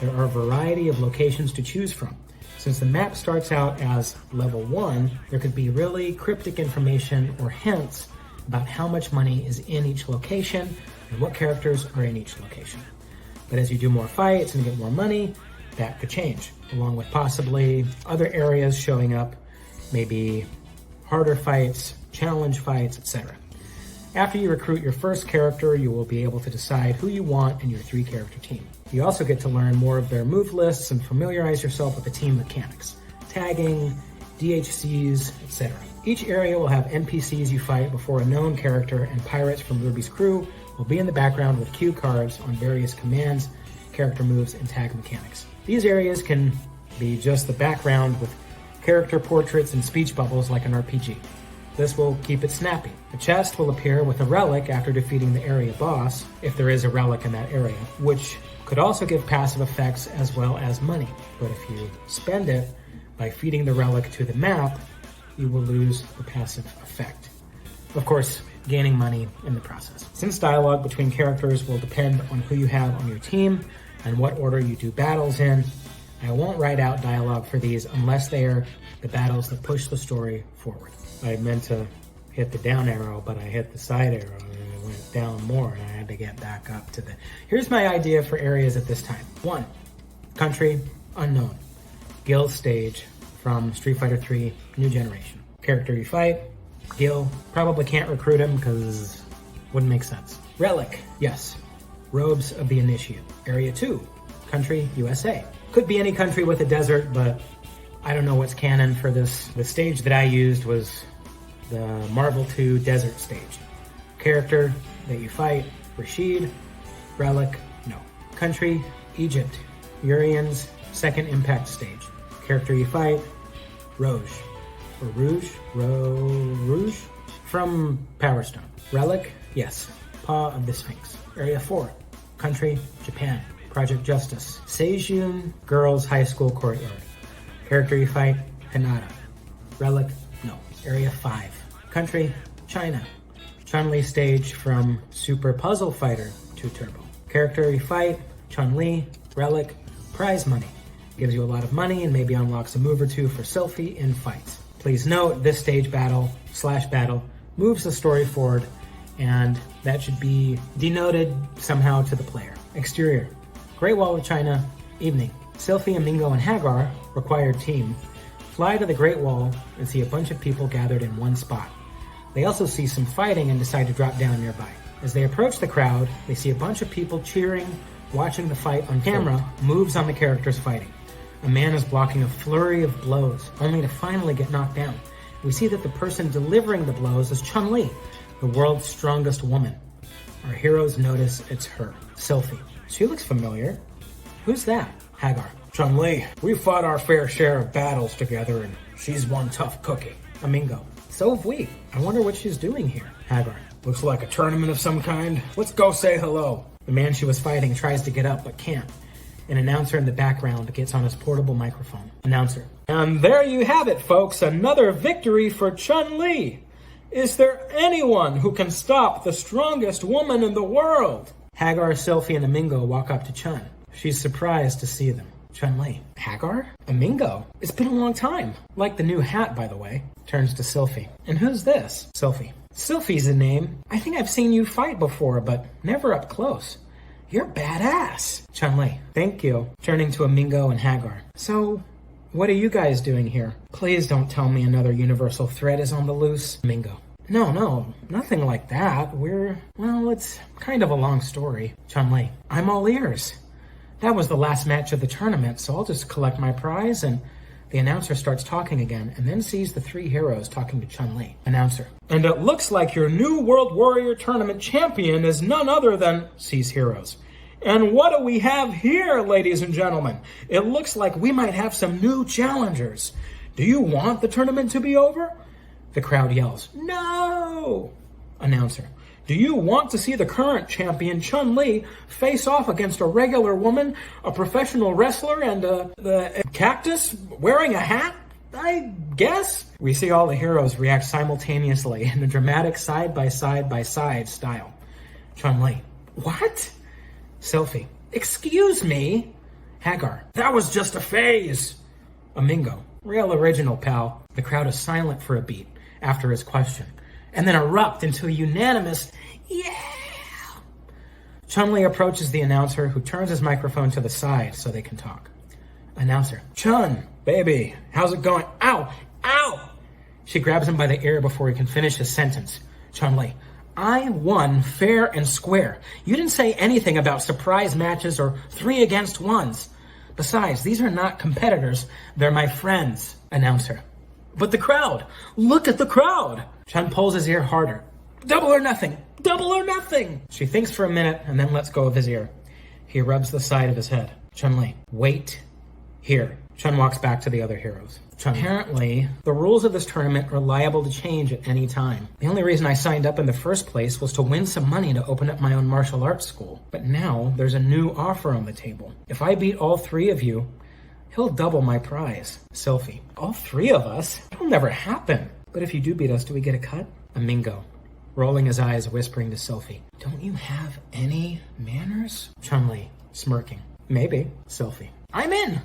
There are a variety of locations to choose from. Since the map starts out as level 1, there could be really cryptic information or hints about how much money is in each location and what characters are in each location. But as you do more fights and get more money, that could change, along with possibly other areas showing up, maybe harder fights, challenge fights, etc. After you recruit your first character, you will be able to decide who you want in your 3-character team. You also get to learn more of their move lists and familiarize yourself with the team mechanics, tagging, DHCs, etc. Each area will have NPCs you fight before a known character, and pirates from Ruby's crew will be in the background with cue cards on various commands, character moves, and tag mechanics. These areas can be just the background with character portraits and speech bubbles like an RPG. This will keep it snappy. A chest will appear with a relic after defeating the area boss, if there is a relic in that area, which could also give passive effects as well as money. But if you spend it by feeding the relic to the map, you will lose the passive effect. Of course, gaining money in the process. Since dialogue between characters will depend on who you have on your team and what order you do battles in, I won't write out dialogue for these unless they are the battles that push the story forward. I meant to hit the down arrow, but I hit the side arrow and it went down more and I had to get back up to the... Here's my idea for areas at this time. 1. Country, unknown. Guild stage from Street Fighter 3 New Generation. Character you fight, Gil. Probably can't recruit him because wouldn't make sense. Relic, yes. Robes of the Initiate. Area 2, country, USA. Could be any country with a desert, but I don't know what's canon for this. The stage that I used was the Marvel 2 Desert stage. Character that you fight, Rashid. Relic, no. Country, Egypt. Urian's second impact stage. Character you fight, Rouge. Or Rouge? Rouge? From Power Stone. Relic, yes. Paw of the Sphinx. Area 4, country, Japan. Project Justice. Seijun Girls High School Courtyard. Character you fight, Hinata. Relic, no. Area 5. Country, China. Chun-Li stage from Super Puzzle Fighter 2 Turbo. Character you fight, Chun-Li. Relic, prize money. Gives you a lot of money and maybe unlocks a move or two for Sylphie in fights. Please note, this stage battle moves the story forward, and that should be denoted somehow to the player. Exterior. Great Wall of China, evening. Sylphie, Amingo, and Hagar, required team, fly to the Great Wall and see a bunch of people gathered in one spot. They also see some fighting and decide to drop down nearby. As they approach the crowd, they see a bunch of people cheering, watching the fight on camera, moves on the characters fighting. A man is blocking a flurry of blows, only to finally get knocked down. We see that the person delivering the blows is Chun-Li, the world's strongest woman. Our heroes notice it's her, Sylphie. She looks familiar. Who's that? Hagar. Chun-Li, we fought our fair share of battles together and she's one tough cookie. Amingo. So have we. I wonder what she's doing here. Hagar. Looks like a tournament of some kind. Let's go say hello. The man she was fighting tries to get up but can't. An announcer in the background gets on his portable microphone. Announcer. And there you have it, folks. Another victory for Chun-Li. Is there anyone who can stop the strongest woman in the world? Hagar, Sylphie, and Amingo walk up to Chun. She's surprised to see them. Chun-Li. Hagar? Amingo? It's been a long time. Like the new hat, by the way. Turns to Sylphie. And who's this? Sylphie. Sylphie's a name. I think I've seen you fight before, but never up close. You're badass. Chun-Li. Thank you. Turning to Amingo and Hagar. So, what are you guys doing here? Please don't tell me another universal threat is on the loose. Amingo. No, nothing like that. It's kind of a long story. Chun-Li. I'm all ears. That was the last match of the tournament, so I'll just collect my prize. And the announcer starts talking again and then sees the three heroes talking to Chun-Li. Announcer. And it looks like your new World Warrior Tournament champion is none other than... Sees heroes. And what do we have here, ladies and gentlemen? It looks like we might have some new challengers. Do you want the tournament to be over? The crowd yells, No! Announcer. Do you want to see the current champion, Chun-Li, face off against a regular woman, a professional wrestler, and a cactus wearing a hat? I guess? We see all the heroes react simultaneously in a dramatic side-by-side-by-side style. Chun-Li. What? Selfie. Excuse me? Hagar. That was just a phase. Amingo. Real original, pal. The crowd is silent for a beat after his question, and then erupt into a unanimous, yeah! Chun-Li approaches the announcer, who turns his microphone to the side so they can talk. Announcer. Chun, baby, how's it going? Ow! Ow! She grabs him by the ear before he can finish his sentence. Chun-Li. I won fair and square. You didn't say anything about surprise matches or 3 against 1s. Besides, these are not competitors. They're my friends. Announcer. But the crowd! Look at the crowd! Chun pulls his ear harder. Double or nothing! Double or nothing! She thinks for a minute and then lets go of his ear. He rubs the side of his head. Chun-Li. Wait. Here. Chun walks back to the other heroes. Chun. Apparently, the rules of this tournament are liable to change at any time. The only reason I signed up in the first place was to win some money to open up my own martial arts school. But now, there's a new offer on the table. If I beat all 3 of you, he'll double my prize. Selfie. All 3 of us? That'll never happen. But if you do beat us, do we get a cut? Amingo. Rolling his eyes, whispering to Selfie. Don't you have any manners? Chun-Li. Smirking. Maybe. Selfie. I'm in!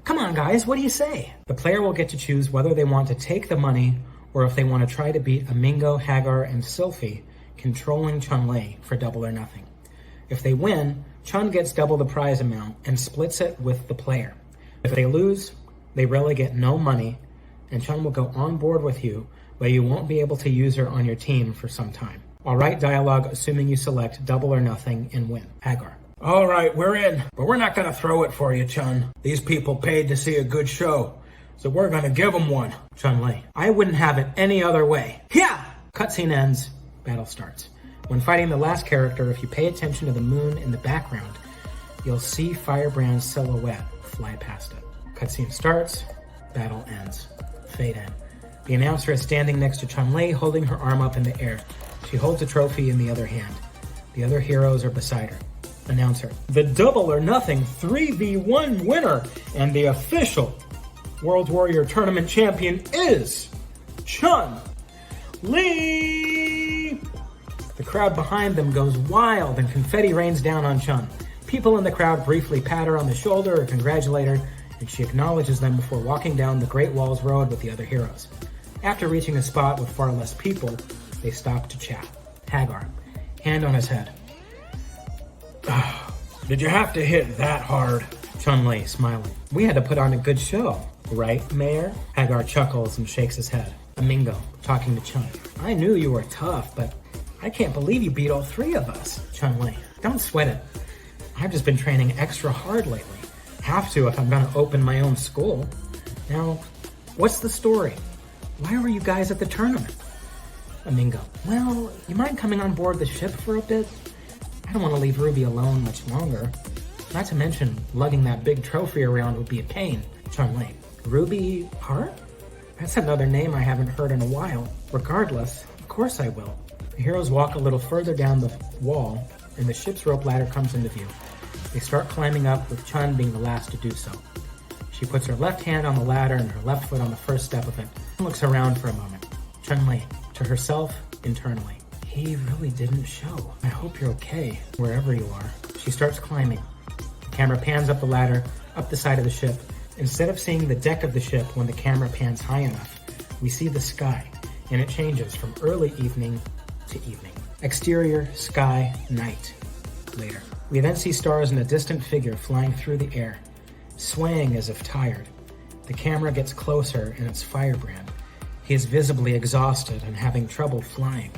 Come on, guys, what do you say? The player will get to choose whether they want to take the money or if they want to try to beat Amingo, Hagar, and Selfie, controlling Chun-Li for double or nothing. If they win, Chun gets double the prize amount and splits it with the player. If they lose, they really get no money, and Chun will go on board with you, but you won't be able to use her on your team for some time. I'll write dialogue assuming you select double or nothing and win. Hagar. All right, we're in, but we're not going to throw it for you, Chun. These people paid to see a good show, so we're going to give them one. Chun-Li. I wouldn't have it any other way. Yeah! Cutscene ends. Battle starts. When fighting the last character, if you pay attention to the moon in the background, you'll see Firebrand's silhouette fly past it. Cutscene starts. Battle ends. Fade in. The announcer is standing next to Chun-Li, holding her arm up in the air. She holds a trophy in the other hand. The other heroes are beside her. Announcer. The double or nothing 3v1 winner and the official World Warrior Tournament champion is Chun-Li! The crowd behind them goes wild and confetti rains down on Chun. People in the crowd briefly pat her on the shoulder or congratulate her, and she acknowledges them before walking down the Great Walls Road with the other heroes. After reaching a spot with far less people, they stop to chat. Hagar. Hand on his head. Did you have to hit that hard? Chun-Li, smiling. We had to put on a good show, right, Mayor? Hagar chuckles and shakes his head. Amingo, talking to Chun. I knew you were tough, but I can't believe you beat all 3 of us. Chun-Li, don't sweat it. I've just been training extra hard lately. Have to if I'm gonna open my own school. Now, what's the story? Why were you guys at the tournament? Amingo, well, you mind coming on board the ship for a bit? I don't want to leave Ruby alone much longer. Not to mention, lugging that big trophy around would be a pain. Chun-Li. Ruby Hart? That's another name I haven't heard in a while. Regardless, of course I will. The heroes walk a little further down the wall, and the ship's rope ladder comes into view. They start climbing up, with Chun being the last to do so. She puts her left hand on the ladder and her left foot on the first step of it, and looks around for a moment. Chun-Li, to herself, internally. He really didn't show. I hope you're okay, wherever you are. She starts climbing. The camera pans up the ladder, up the side of the ship. Instead of seeing the deck of the ship when the camera pans high enough, we see the sky, and it changes from early evening to evening. Exterior, sky, night. Later. We then see stars and a distant figure flying through the air, swaying as if tired. The camera gets closer, and it's Firebrand. He is visibly exhausted and having trouble flying.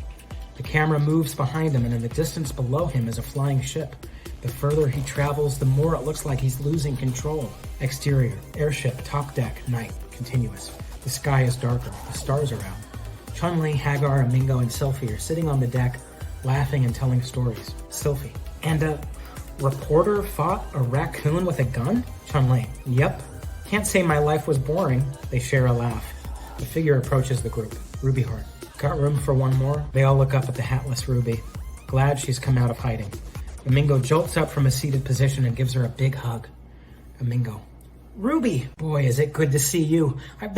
The camera moves behind him, and in the distance below him is a flying ship. The further he travels, the more it looks like he's losing control. Exterior, airship, top deck, night, continuous. The sky is darker, the stars are out. Chun-Li, Hagar, Amingo, and Selfie are sitting on the deck, laughing and telling stories. Selfie. And a reporter fought a raccoon with a gun? Chun-Li. Yep. Can't say my life was boring. They share a laugh. The figure approaches the group. Ruby Hart. Got room for one more? They all look up at the hatless Ruby. Glad she's come out of hiding. Amingo jolts up from a seated position and gives her a big hug. Amingo. Ruby! Boy, is it good to see you. I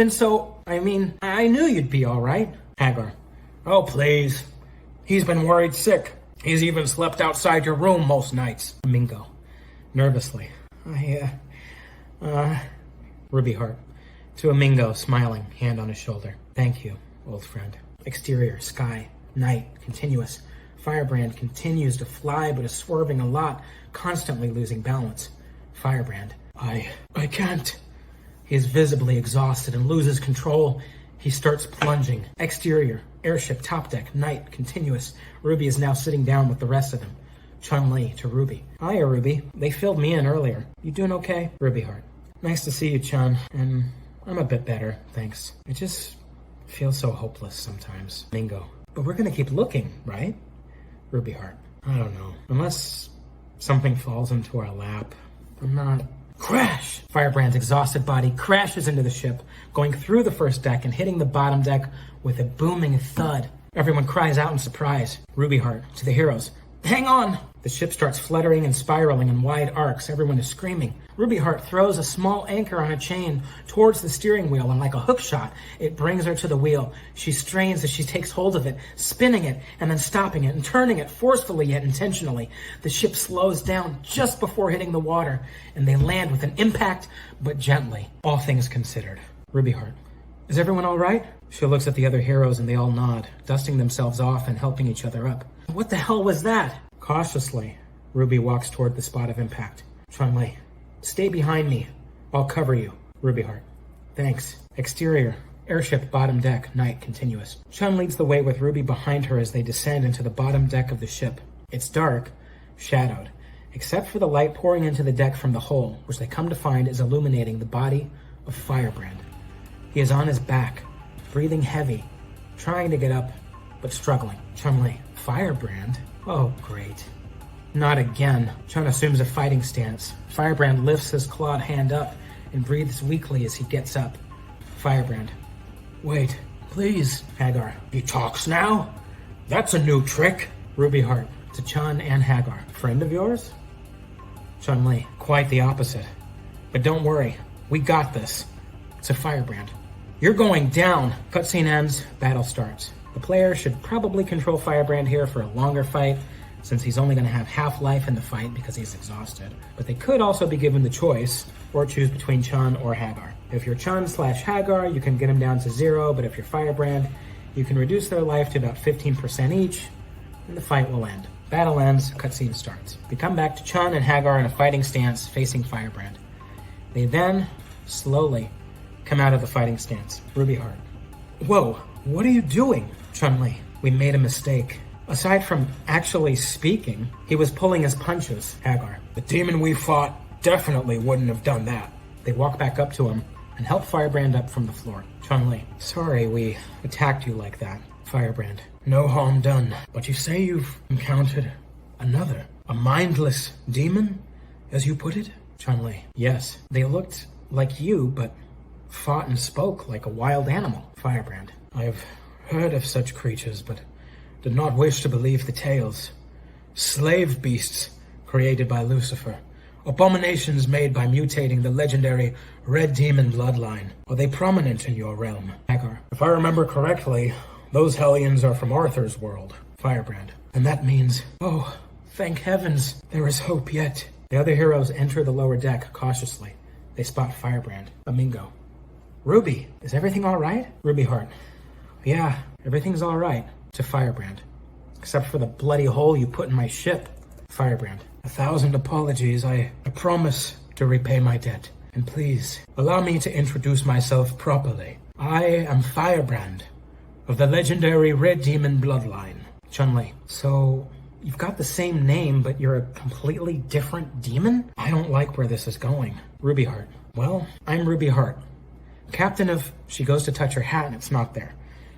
knew you'd be all right. Hagar. Oh, please. He's been worried sick. He's even slept outside your room most nights. Mingo, nervously. Ruby Heart. To Mingo, smiling, hand on his shoulder. Thank you, old friend. Exterior, sky, night, continuous. Firebrand continues to fly, but is swerving a lot, constantly losing balance. Firebrand. I can't. He is visibly exhausted and loses control. He starts plunging. Exterior, airship, top deck, night, continuous. Ruby is now sitting down with the rest of them. Chun-Li to Ruby. Hiya, Ruby. They filled me in earlier. You doing okay? Ruby Heart. Nice to see you, Chun. And I'm a bit better, thanks. It just feels so hopeless sometimes. Mingo. But we're gonna keep looking, right? Ruby Heart. I don't know. Unless something falls into our lap. I'm not... Crash! Firebrand's exhausted body crashes into the ship, going through the first deck and hitting the bottom deck with a booming thud. Everyone cries out in surprise. Ruby Heart to the heroes. Hang on! The ship starts fluttering and spiraling in wide arcs. Everyone is screaming. Ruby Heart throws a small anchor on a chain towards the steering wheel, and like a hook shot, it brings her to the wheel. She strains as she takes hold of it, spinning it, and then stopping it and turning it forcefully yet intentionally. The ship slows down just before hitting the water, and they land with an impact, but gently. All things considered. Ruby Heart. Is everyone all right? She looks at the other heroes and they all nod, dusting themselves off and helping each other up. What the hell was that? Cautiously, Ruby walks toward the spot of impact. Chun-Li. Stay behind me. I'll cover you. Ruby Heart. Thanks. Exterior. Airship bottom deck. Night continuous. Chun leads the way with Ruby behind her as they descend into the bottom deck of the ship. It's dark, shadowed, except for the light pouring into the deck from the hole, which they come to find is illuminating the body of Firebrand. He is on his back, breathing heavy, trying to get up, but struggling. Chun-Li. Firebrand? Oh, great. Not again. Chun assumes a fighting stance. Firebrand lifts his clawed hand up and breathes weakly as he gets up. Firebrand. Wait, please. Hagar. He talks now? That's a new trick. Ruby Heart to Chun and Hagar. Friend of yours? Chun-Li. Quite the opposite. But don't worry, we got this. To Firebrand. You're going down. Cutscene ends, battle starts. The player should probably control Firebrand here for a longer fight, since he's only going to have half life in the fight because he's exhausted. But they could also be given the choice, or choose between Chun or Hagar. If you're Chun/Hagar, you can get them down to 0, but if you're Firebrand, you can reduce their life to about 15% each, and the fight will end. Battle ends, cutscene starts. We come back to Chun and Hagar in a fighting stance facing Firebrand. They then, slowly, come out of the fighting stance. Ruby Heart. Whoa, what are you doing? Chun-Li. We made a mistake. Aside from actually speaking, he was pulling his punches. Hagar. The demon we fought definitely wouldn't have done that. They walk back up to him and help Firebrand up from the floor. Chun-Li. Sorry we attacked you like that. Firebrand. No harm done. But you say you've encountered another, a mindless demon, as you put it? Chun-Li. Yes. They looked like you, but fought and spoke like a wild animal. Firebrand. I've heard of such creatures, but did not wish to believe the tales. Slave beasts created by Lucifer. Abominations made by mutating the legendary Red Demon bloodline. Are they prominent in your realm? Hagar. If I remember correctly, those hellions are from Arthur's world. Firebrand. And that means, oh, thank heavens, there is hope yet. The other heroes enter the lower deck cautiously. They spot Firebrand. Mingo. Ruby, is everything all right? Ruby Heart. Yeah, everything's all right. To Firebrand. Except for the bloody hole you put in my ship. Firebrand. 1,000 apologies. I promise to repay my debt. And please, allow me to introduce myself properly. I am Firebrand, of the legendary Red Demon bloodline. Chun-Li. So, you've got the same name, but you're a completely different demon? I don't like where this is going. Ruby Heart. Well, I'm Ruby Heart. Captain of... She goes to touch her hat and it's not there.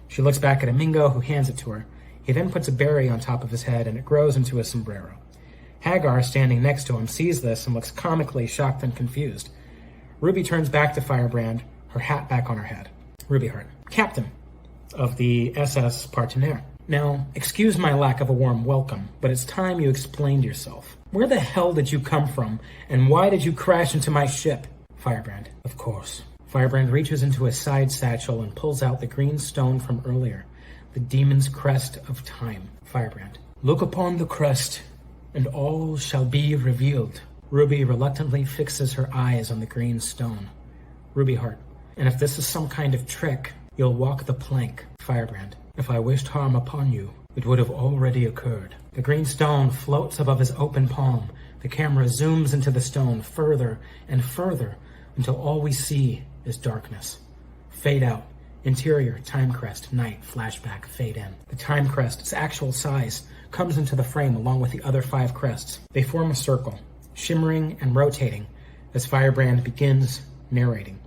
She looks back at Mingo, who hands it to her. He then puts a berry on top of his head and it grows into a sombrero. Hagar, standing next to him, sees this and looks comically shocked and confused. Ruby turns back to Firebrand, her hat back on her head. Ruby Heart. Captain of the SS Partenaire. Now, excuse my lack of a warm welcome, but it's time you explained yourself. Where the hell did you come from, and why did you crash into my ship? Firebrand. Of course. Firebrand reaches into his side satchel and pulls out the green stone from earlier, the demon's crest of time. Firebrand. Look upon the crest, and all shall be revealed. Ruby reluctantly fixes her eyes on the green stone. Ruby Heart. And if this is some kind of trick, you'll walk the plank. Firebrand. If I wished harm upon you, it would have already occurred. The green stone floats above his open palm. The camera zooms into the stone further and further until all we see is darkness. Fade out. Interior, time crest, night, flashback, fade in. The time crest, its actual size, comes into the frame along with the other 5 crests. They form a circle, shimmering and rotating as Firebrand begins narrating.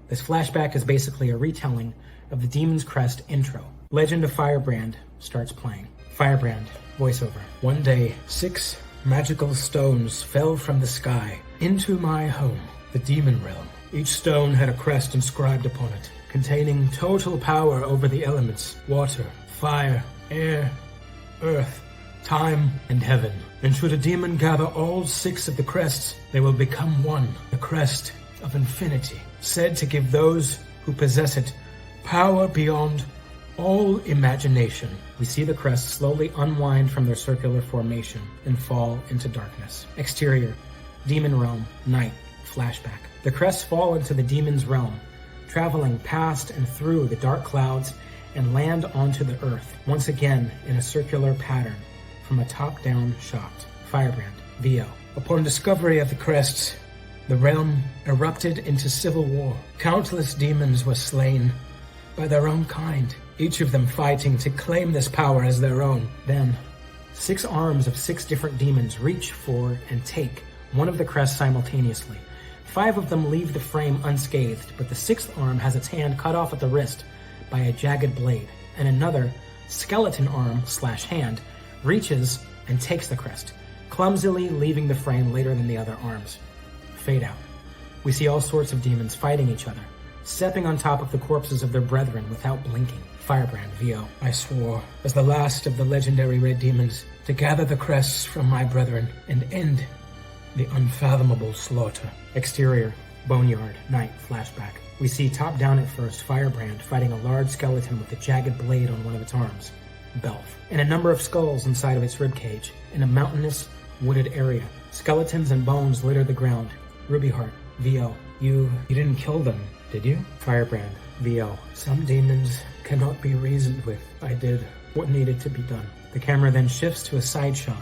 This flashback is basically a retelling of the Demon's Crest intro. Legend of Firebrand starts playing. Firebrand, voiceover. One day, 6 magical stones fell from the sky into my home, the Demon Realm. Each stone had a crest inscribed upon it, containing total power over the elements: water, fire, air, earth, time, and heaven. And should a demon gather all 6 of the crests, they will become one, the crest of infinity, said to give those who possess it power beyond all imagination. We see the crests slowly unwind from their circular formation and fall into darkness. Exterior, Demon Realm, night, flashback. The crests fall into the Demon's Realm, traveling past and through the dark clouds and land onto the earth, once again in a circular pattern from a top-down shot. Firebrand, VO. Upon discovery of the crests, the realm erupted into civil war. Countless demons were slain by their own kind, each of them fighting to claim this power as their own. Then, 6 arms of 6 different demons reach for and take one of the crests simultaneously. 5 of them leave the frame unscathed, but the 6th arm has its hand cut off at the wrist by a jagged blade, and another skeleton arm/hand reaches and takes the crest, clumsily leaving the frame later than the other arms. Fade out. We see all sorts of demons fighting each other, stepping on top of the corpses of their brethren without blinking. Firebrand, VO. I swore, as the last of the legendary red demons, to gather the crests from my brethren and end the unfathomable slaughter. Exterior, Boneyard, night, flashback. We see top-down at first Firebrand fighting a large skeleton with a jagged blade on one of its arms, Belf, and a number of skulls inside of its ribcage in a mountainous, wooded area. Skeletons and bones litter the ground. Ruby Heart, VO. You didn't kill them, did you? Firebrand, VO. Some demons cannot be reasoned with. I did what needed to be done. The camera then shifts to a side shot,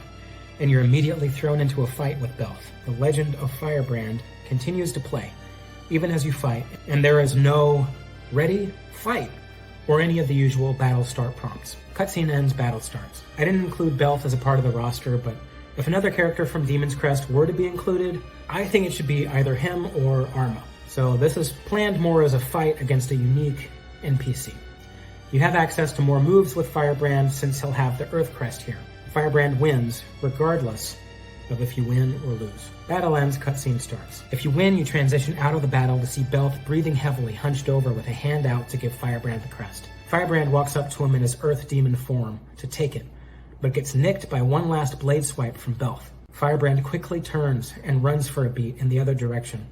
and you're immediately thrown into a fight with Belf. The legend of Firebrand continues to play, even as you fight, and there is no ready, fight, or any of the usual battle start prompts. Cutscene ends, battle starts. I didn't include Belf as a part of the roster, but if another character from Demon's Crest were to be included, I think it should be either him or Arma. So this is planned more as a fight against a unique NPC. You have access to more moves with Firebrand since he'll have the Earth Crest here. Firebrand wins, regardless of if you win or lose. Battle ends, cutscene starts. If you win, you transition out of the battle to see Belf breathing heavily, hunched over with a hand out to give Firebrand the crest. Firebrand walks up to him in his Earth Demon form to take it, but gets nicked by one last blade swipe from Belf. Firebrand quickly turns and runs for a beat in the other direction.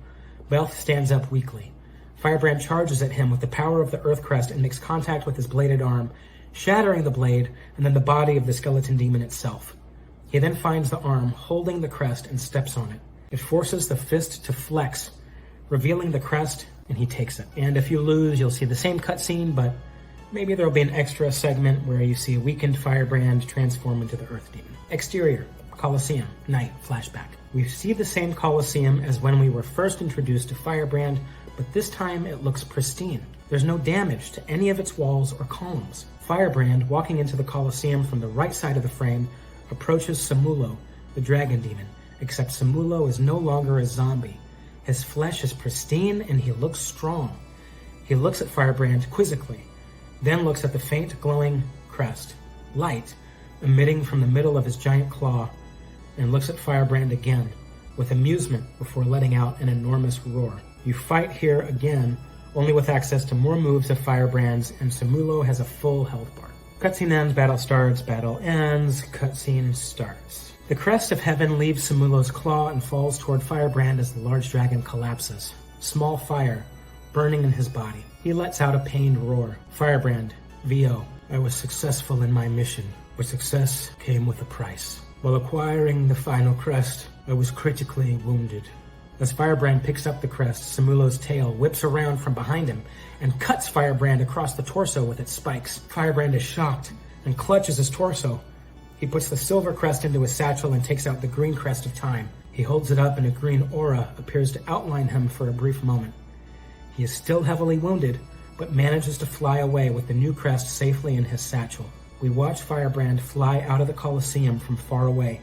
Belf stands up weakly. Firebrand charges at him with the power of the Earth Crest and makes contact with his bladed arm, shattering the blade and then the body of the skeleton demon itself. He then finds the arm holding the crest and steps on it. It forces the fist to flex, revealing the crest, and he takes it. And if you lose, you'll see the same cutscene, but maybe there'll be an extra segment where you see a weakened Firebrand transform into the Earth Demon. Exterior, Colosseum, night, flashback. We see the same Colosseum as when we were first introduced to Firebrand, but this time it looks pristine. There's no damage to any of its walls or columns. Firebrand, walking into the Colosseum from the right side of the frame, approaches Samulo, the dragon demon, except Samulo is no longer a zombie. His flesh is pristine and he looks strong. He looks at Firebrand quizzically, then looks at the faint glowing crest, light, emitting from the middle of his giant claw, and looks at Firebrand again, with amusement before letting out an enormous roar. You fight here again, only with access to more moves of Firebrand's, and Samulo has a full health bar. Cutscene ends, battle starts, battle ends, cutscene starts. The crest of heaven leaves Samulo's claw and falls toward Firebrand as the large dragon collapses. Small fire burning in his body. He lets out a pained roar. Firebrand, VO. I was successful in my mission. but success came with a price. While acquiring the final crest, I was critically wounded. As Firebrand picks up the crest, Samulo's tail whips around from behind him and cuts Firebrand across the torso with its spikes. Firebrand is shocked and clutches his torso. He puts the silver crest into his satchel and takes out the green crest of time. He holds it up and a green aura appears to outline him for a brief moment. He is still heavily wounded, but manages to fly away with the new crest safely in his satchel. We watch Firebrand fly out of the Colosseum from far away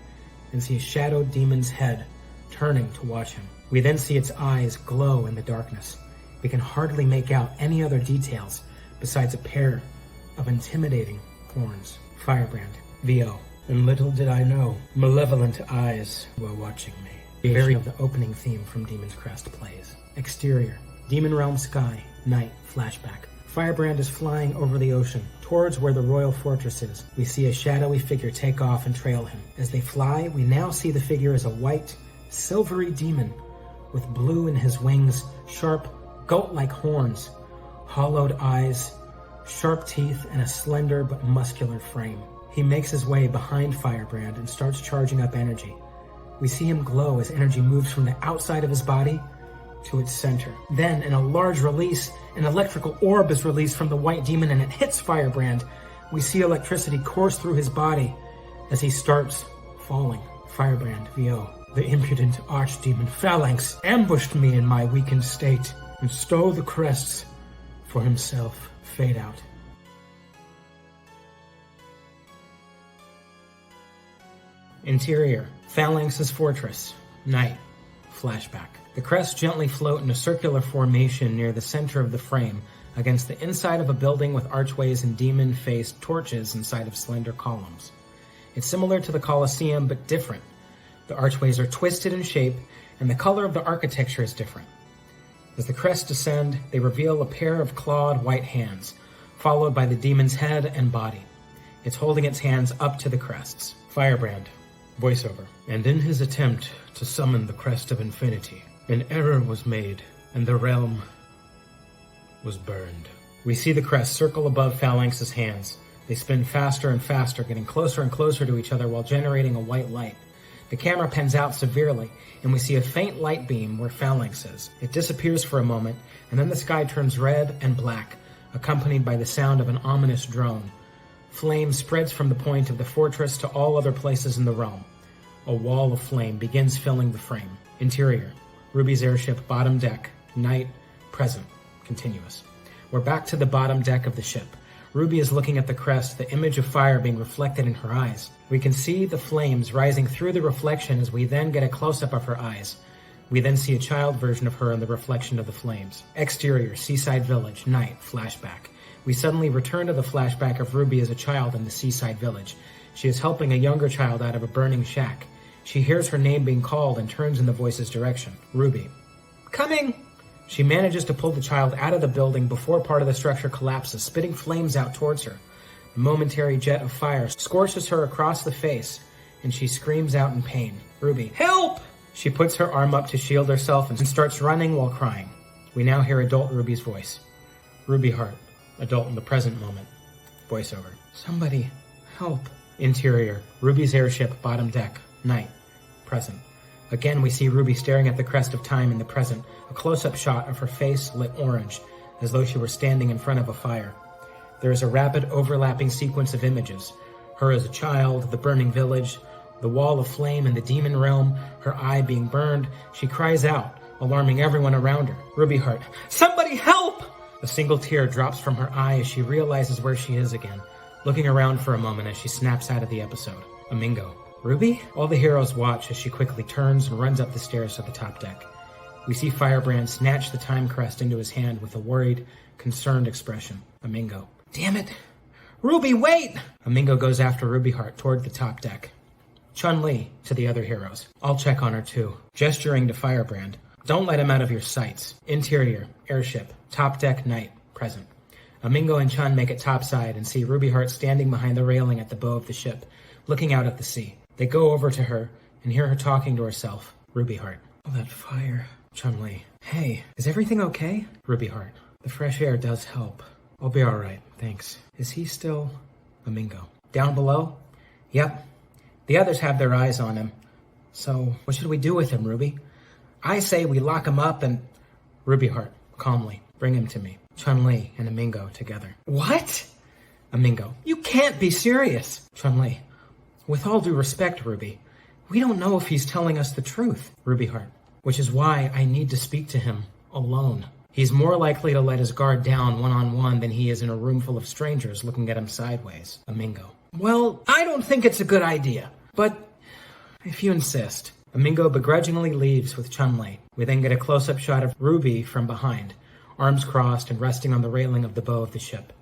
and see a shadowed demon's head turning to watch him. We then see its eyes glow in the darkness. We can hardly make out any other details besides a pair of intimidating horns. Firebrand, VO. And little did I know, malevolent eyes were watching me. The very of the opening theme from Demon's Crest plays. Exterior, Demon Realm sky, night, flashback. Firebrand is flying over the ocean, towards where the royal fortress is. We see a shadowy figure take off and trail him. As they fly, we now see the figure as a white, silvery demon with blue in his wings, sharp, goat-like horns, hollowed eyes, sharp teeth, and a slender but muscular frame. He makes his way behind Firebrand and starts charging up energy. We see him glow as energy moves from the outside of his body to its center. Then, in a large release, an electrical orb is released from the white demon and it hits Firebrand. We see electricity course through his body as he starts falling. Firebrand, VO. The impudent archdemon Phalanx ambushed me in my weakened state and stole the crests for himself. Fade out. Interior, Phalanx's fortress, night, flashback. The crests gently float in a circular formation near the center of the frame against the inside of a building with archways and demon-faced torches inside of slender columns. It's similar to the Colosseum, but different. The archways are twisted in shape, and the color of the architecture is different. As the crests descend, they reveal a pair of clawed white hands, followed by the demon's head and body. It's holding its hands up to the crests. Firebrand, voiceover. And in his attempt to summon the crest of infinity, an error was made, and the realm was burned. We see the crest circle above Phalanx's hands. They spin faster and faster, getting closer and closer to each other while generating a white light. The camera pans out severely, and we see a faint light beam where Phalanx is. It disappears for a moment, and then the sky turns red and black, accompanied by the sound of an ominous drone. Flame spreads from the point of the fortress to all other places in the realm. A wall of flame begins filling the frame. Interior, Ruby's airship, bottom deck, night, present, continuous. We're back to the bottom deck of the ship. Ruby is looking at the crest, the image of fire being reflected in her eyes. We can see the flames rising through the reflection as we then get a close-up of her eyes. We then see a child version of her in the reflection of the flames. Exterior, seaside village, night, flashback. We suddenly return to the flashback of Ruby as a child in the seaside village. She is helping a younger child out of a burning shack. She hears her name being called and turns in the voice's direction. Ruby. Coming! She manages to pull the child out of the building before part of the structure collapses, spitting flames out towards her. A momentary jet of fire scorches her across the face, and she screams out in pain. Ruby, help! She puts her arm up to shield herself and starts running while crying. We now hear adult Ruby's voice. Ruby Hart, adult in the present moment. Voiceover. Somebody, help. Interior, Ruby's airship, bottom deck, night, present. Again, we see Ruby staring at the crest of time in the present, a close-up shot of her face lit orange, as though she were standing in front of a fire. There is a rapid overlapping sequence of images. Her as a child, the burning village, the wall of flame in the demon realm, her eye being burned. She cries out, alarming everyone around her. Ruby Hart, somebody help! A single tear drops from her eye as she realizes where she is again, looking around for a moment as she snaps out of the episode. Amingo. Ruby? All the heroes watch as she quickly turns and runs up the stairs to the top deck. We see Firebrand snatch the time crest into his hand with a worried, concerned expression. Amingo. Damn it! Ruby, wait! Amingo goes after Ruby Hart toward the top deck. Chun-Li to the other heroes. I'll check on her too. Gesturing to Firebrand. Don't let him out of your sights. Interior, airship, top deck, night, present. Amingo and Chun make it topside and see Ruby Hart standing behind the railing at the bow of the ship, looking out at the sea. They go over to her and hear her talking to herself. Ruby Hart. Oh, that fire. Chun-Li. Hey, is everything okay? Ruby Hart. The fresh air does help. I'll be alright, thanks. Is he still... Amingo. Down below, Yep. The others have their eyes on him. So, what should we do with him, Ruby? I say we lock him up and... Ruby Heart, calmly, bring him to me. Chun-Li and Amingo together. What? Amingo, you can't be serious. Chun-Li, with all due respect, Ruby, we don't know if he's telling us the truth. Ruby Heart, which is why I need to speak to him alone. He's more likely to let his guard down one-on-one than he is in a room full of strangers looking at him sideways. Amingo, well, I don't think it's a good idea, but if you insist. Amingo begrudgingly leaves with Chun-Li. We then get a close-up shot of Ruby from behind, arms crossed and resting on the railing of the bow of the ship.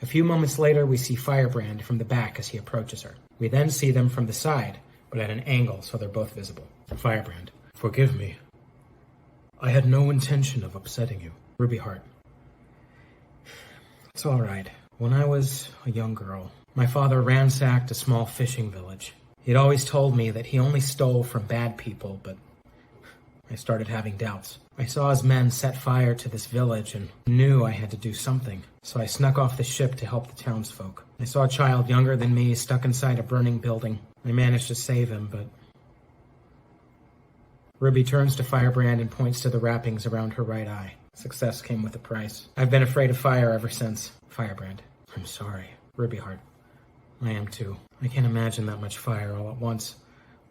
A few moments later, we see Firebrand from the back as he approaches her. We then see them from the side, but at an angle so they're both visible. Firebrand, forgive me. I had no intention of upsetting you. Ruby Heart, it's all right. When I was a young girl, my father ransacked a small fishing village. He'd always told me that he only stole from bad people, but I started having doubts. I saw his men set fire to this village and knew I had to do something, so I snuck off the ship to help the townsfolk. I saw a child younger than me stuck inside a burning building. I managed to save him, but... Ruby turns to Firebrand and points to the wrappings around her right eye. Success came with a price. I've been afraid of fire ever since. Firebrand, I'm sorry. Ruby Heart, I am too. I can't imagine that much fire all at once,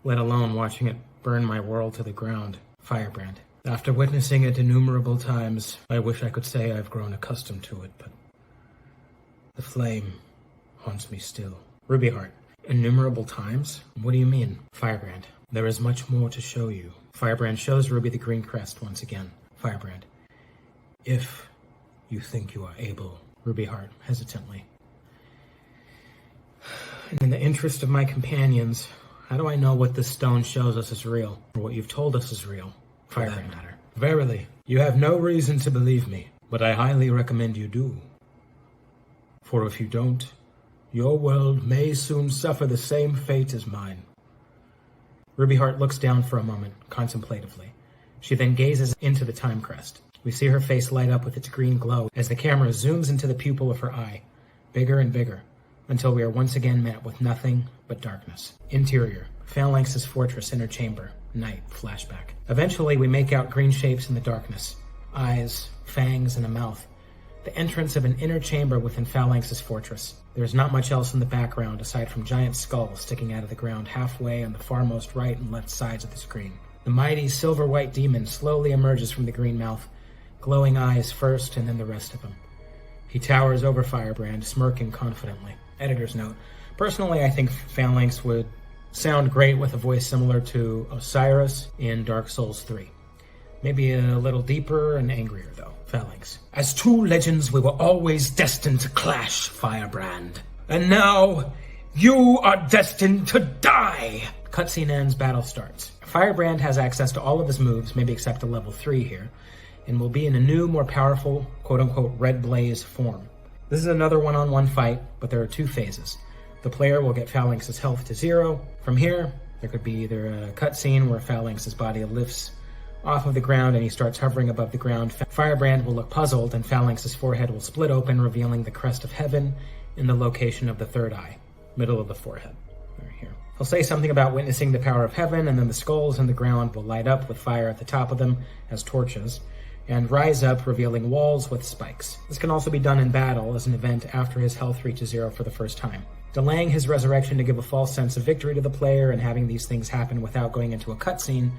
let alone watching it burn my world to the ground. Firebrand, after witnessing it innumerable times, I wish I could say I've grown accustomed to it, but the flame haunts me still. Ruby Heart, innumerable times? What do you mean? Firebrand, there is much more to show you. Firebrand shows Ruby the green crest once again. Firebrand, if you think you are able. Ruby Heart, hesitantly. And in the interest of my companions, how do I know what this stone shows us is real, or what you've told us is real? Firebrand, matter. Verily, you have no reason to believe me, but I highly recommend you do. For if you don't, your world may soon suffer the same fate as mine. Ruby Heart looks down for a moment, contemplatively. She then gazes into the time crest. We see her face light up with its green glow as the camera zooms into the pupil of her eye, bigger and bigger, until we are once again met with nothing but darkness. Interior, Phalanx's fortress inner chamber, night, flashback. Eventually we make out green shapes in the darkness, eyes, fangs, and a mouth. The entrance of an inner chamber within Phalanx's fortress. There is not much else in the background aside from giant skulls sticking out of the ground halfway on the farmost right and left sides of the screen. The mighty silver-white demon slowly emerges from the green mouth, glowing eyes first and then the rest of him. He towers over Firebrand, smirking confidently. Editor's note. Personally, I think Phalanx would sound great with a voice similar to Osiris in Dark Souls 3. Maybe a little deeper and angrier, though. Phalanx. As two legends, we were always destined to clash, Firebrand. And now, you are destined to die! Cutscene ends, battle starts. Firebrand has access to all of his moves, maybe except to level 3 here, and will be in a new, more powerful, quote-unquote, Red Blaze form. This is another one-on-one fight, but there are 2 phases. The player will get Phalanx's health to 0. From here, there could be either a cutscene where Phalanx's body lifts off of the ground and he starts hovering above the ground. Firebrand will look puzzled and Phalanx's forehead will split open, revealing the crest of heaven in the location of the third eye, middle of the forehead. Right here. He'll say something about witnessing the power of heaven, and then the skulls in the ground will light up with fire at the top of them as torches, and rise up, revealing walls with spikes. This can also be done in battle as an event after his health reaches 0 for the first time. Delaying his resurrection to give a false sense of victory to the player and having these things happen without going into a cutscene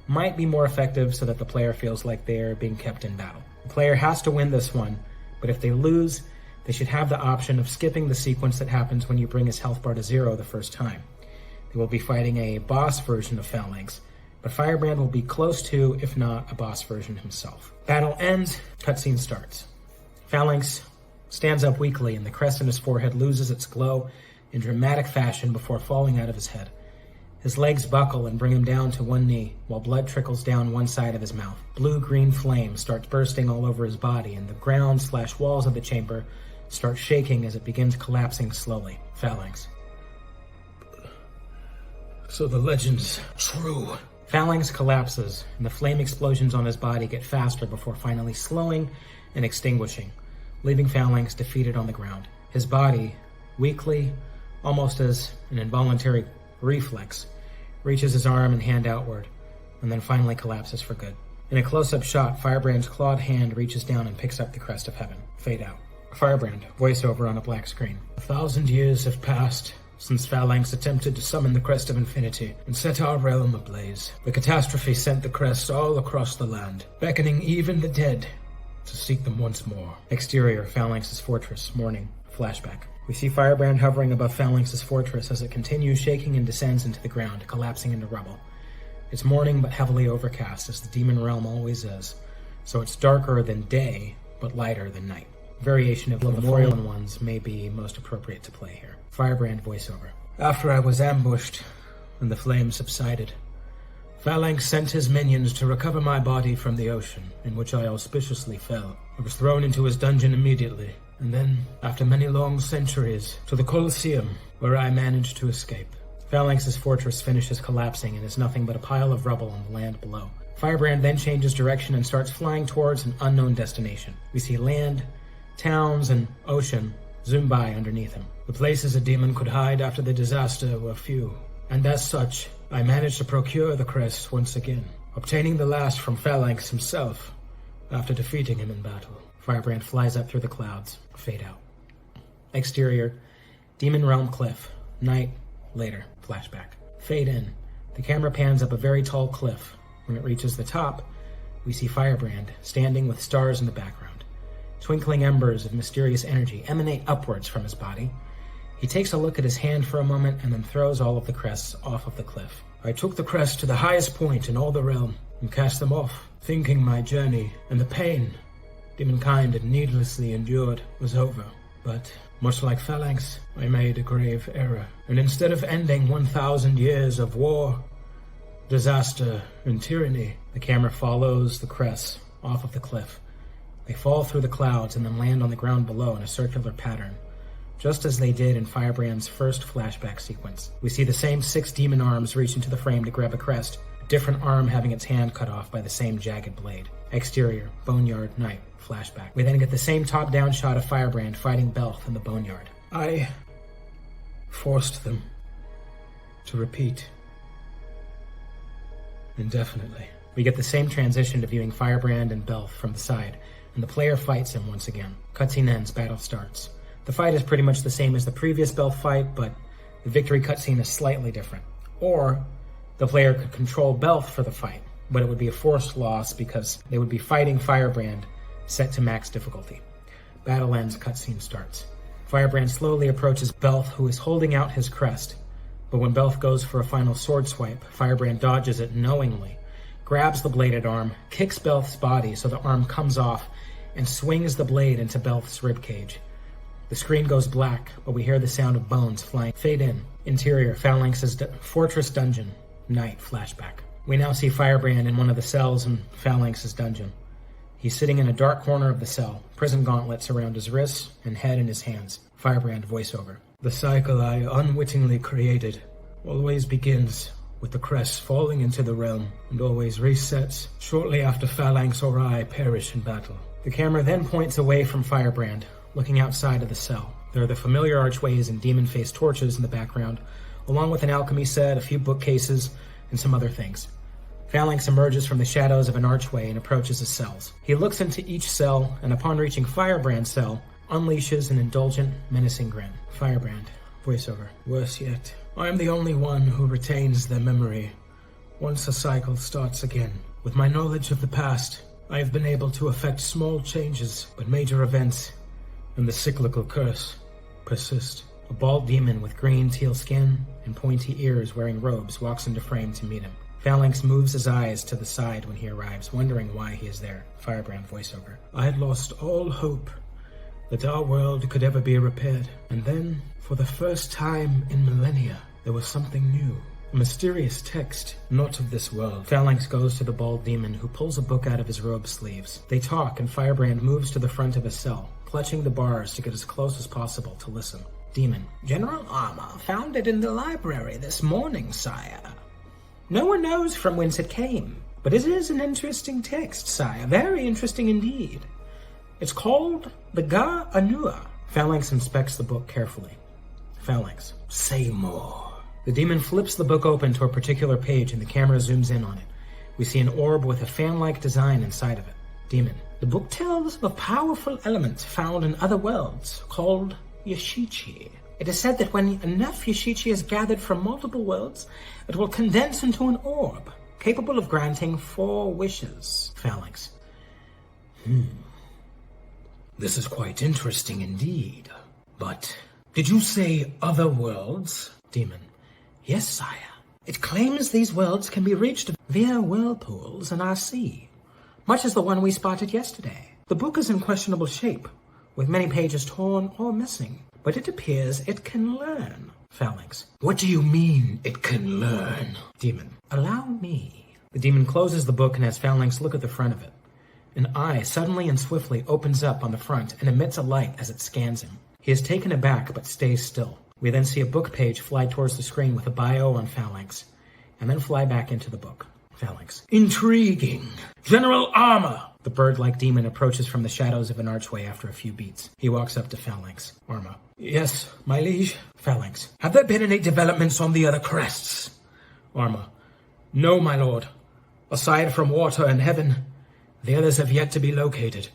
might be more effective so that the player feels like they're being kept in battle. The player has to win this one, but if they lose, they should have the option of skipping the sequence that happens when you bring his health bar to 0 the first time. They will be fighting a boss version of Phalanx, but Firebrand will be close to, if not, a boss version himself. Battle ends, cutscene starts. Phalanx stands up weakly and the crest in his forehead loses its glow in dramatic fashion before falling out of his head. His legs buckle and bring him down to one knee, while blood trickles down one side of his mouth. Blue-green flame starts bursting all over his body, and the ground/walls of the chamber start shaking as it begins collapsing slowly. Phalanx. So the legend's true. Phalanx collapses, and the flame explosions on his body get faster before finally slowing and extinguishing, leaving Phalanx defeated on the ground. His body, weakly, almost as an involuntary reflex, reaches his arm and hand outward, and then finally collapses for good. In a close-up shot, Firebrand's clawed hand reaches down and picks up the crest of heaven. Fade out. Firebrand, voiceover on a black screen. 1,000 years have passed since Phalanx attempted to summon the crest of infinity and set our realm ablaze. The catastrophe sent the crest all across the land, beckoning even the dead to seek them once more. Exterior, Phalanx's fortress, morning. Flashback. We see Firebrand hovering above Phalanx's fortress as it continues shaking and descends into the ground, collapsing into rubble. It's morning but heavily overcast, as the demon realm always is, so it's darker than day, but lighter than night. Variation of the Fallen Ones may be most appropriate to play here. Firebrand voiceover. After I was ambushed and the flames subsided, Phalanx sent his minions to recover my body from the ocean, in which I auspiciously fell. I was thrown into his dungeon immediately, and then, after many long centuries, to the Colosseum, where I managed to escape. Phalanx's fortress finishes collapsing and is nothing but a pile of rubble on the land below. Firebrand then changes direction and starts flying towards an unknown destination. We see land, towns, and ocean zoom by underneath him. The places a demon could hide after the disaster were few, and as such, I managed to procure the crest once again, obtaining the last from Phalanx himself after defeating him in battle. Firebrand flies up through the clouds. Fade out. Exterior, Demon Realm cliff. Night, later. Flashback. Fade in. The camera pans up a very tall cliff. When it reaches the top, we see Firebrand standing with stars in the background. Twinkling embers of mysterious energy emanate upwards from his body. He takes a look at his hand for a moment and then throws all of the crests off of the cliff. I took the crest to the highest point in all the realm and cast them off, thinking my journey and the pain demonkind had needlessly endured was over. But, much like Phalanx, I made a grave error. And instead of ending 1,000 years of war, disaster, and tyranny, the camera follows the crests off of the cliff. They fall through the clouds and then land on the ground below in a circular pattern, just as they did in Firebrand's first flashback sequence. We see the same 6 demon arms reach into the frame to grab a crest, a different arm having its hand cut off by the same jagged blade. Exterior, Boneyard, night, flashback. We then get the same top-down shot of Firebrand fighting Belth in the Boneyard. I forced them to repeat indefinitely. We get the same transition to viewing Firebrand and Belth from the side, and the player fights him once again. Cutscene ends, battle starts. The fight is pretty much the same as the previous Belth fight, but the victory cutscene is slightly different. Or, the player could control Belth for the fight, but it would be a forced loss because they would be fighting Firebrand set to max difficulty. Battle ends, cutscene starts. Firebrand slowly approaches Belth, who is holding out his crest, but when Belth goes for a final sword swipe, Firebrand dodges it knowingly, grabs the bladed arm, kicks Belth's body so the arm comes off, and swings the blade into Belth's ribcage. The screen goes black, but we hear the sound of bones flying. Fade in. Interior, Phalanx's fortress dungeon. Night, flashback. We now see Firebrand in one of the cells in Phalanx's dungeon. He's sitting in a dark corner of the cell, prison gauntlets around his wrists and head in his hands. Firebrand voiceover. The cycle I unwittingly created always begins with the crest falling into the realm and always resets shortly after Phalanx or I perish in battle. The camera then points away from Firebrand, looking outside of the cell. There are the familiar archways and demon-faced torches in the background, along with an alchemy set, a few bookcases, and some other things. Phalanx emerges from the shadows of an archway and approaches the cells. He looks into each cell, and upon reaching Firebrand's cell, unleashes an indulgent, menacing grin. Firebrand, voiceover. Worse yet, I am the only one who retains their memory once a cycle starts again. With my knowledge of the past, I have been able to effect small changes, but major events and the cyclical curse persist. A bald demon with green teal skin and pointy ears wearing robes walks into frame to meet him. Phalanx moves his eyes to the side when he arrives, wondering why he is there. Firebrand voiceover. I had lost all hope that our world could ever be repaired. And then, for the first time in millennia, there was something new. A mysterious text, not of this world. Phalanx goes to the bald demon, who pulls a book out of his robe sleeves. They talk, and Firebrand moves to the front of his cell, clutching the bars to get as close as possible to listen. Demon. General armor, found it in the library this morning, sire. No one knows from whence it came, but it is an interesting text, sire. Very interesting indeed. It's called the Ga Anua. Phalanx inspects the book carefully. Phalanx. Say more. The demon flips the book open to a particular page and the camera zooms in on it. We see an orb with a fan-like design inside of it. Demon. The book tells of a powerful element found in other worlds called Yashichi. It is said that when enough Yashichi is gathered from multiple worlds, it will condense into an orb, capable of granting 4 wishes. Phalanx. This is quite interesting indeed. But did you say other worlds? Demon. Yes, sire. It claims these worlds can be reached via whirlpools in our sea, much as the one we spotted yesterday. The book is in questionable shape, with many pages torn or missing, but it appears it can learn. Phalanx. What do you mean, it can learn? Demon. Allow me. The demon closes the book and has Phalanx look at the front of it. An eye suddenly and swiftly opens up on the front and emits a light as it scans him. He is taken aback but stays still. We then see a book page fly towards the screen with a bio on Phalanx, and then fly back into the book. Phalanx. Intriguing. General Armor. The bird-like demon approaches from the shadows of an archway after a few beats. He walks up to Phalanx. Arma. Yes, my liege. Phalanx. Have there been any developments on the other crests? Arma. No, my lord. Aside from water and heaven, the others have yet to be located.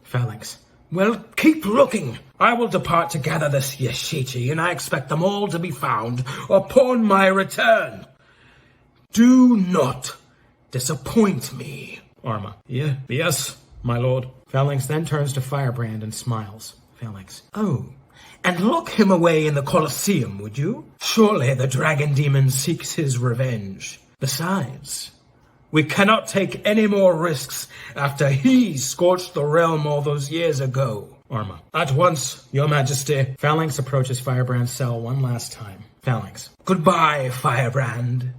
Phalanx. Well, keep looking. I will depart to gather this Yashichi, and I expect them all to be found upon my return. Do not disappoint me. Arma. Yes, my lord. Phalanx then turns to Firebrand and smiles. Phalanx. Oh, and lock him away in the Colosseum, would you? Surely the dragon demon seeks his revenge. Besides, we cannot take any more risks after he scorched the realm all those years ago. Arma. At once, your majesty. Phalanx approaches Firebrand's cell one last time. Phalanx. Goodbye, Firebrand.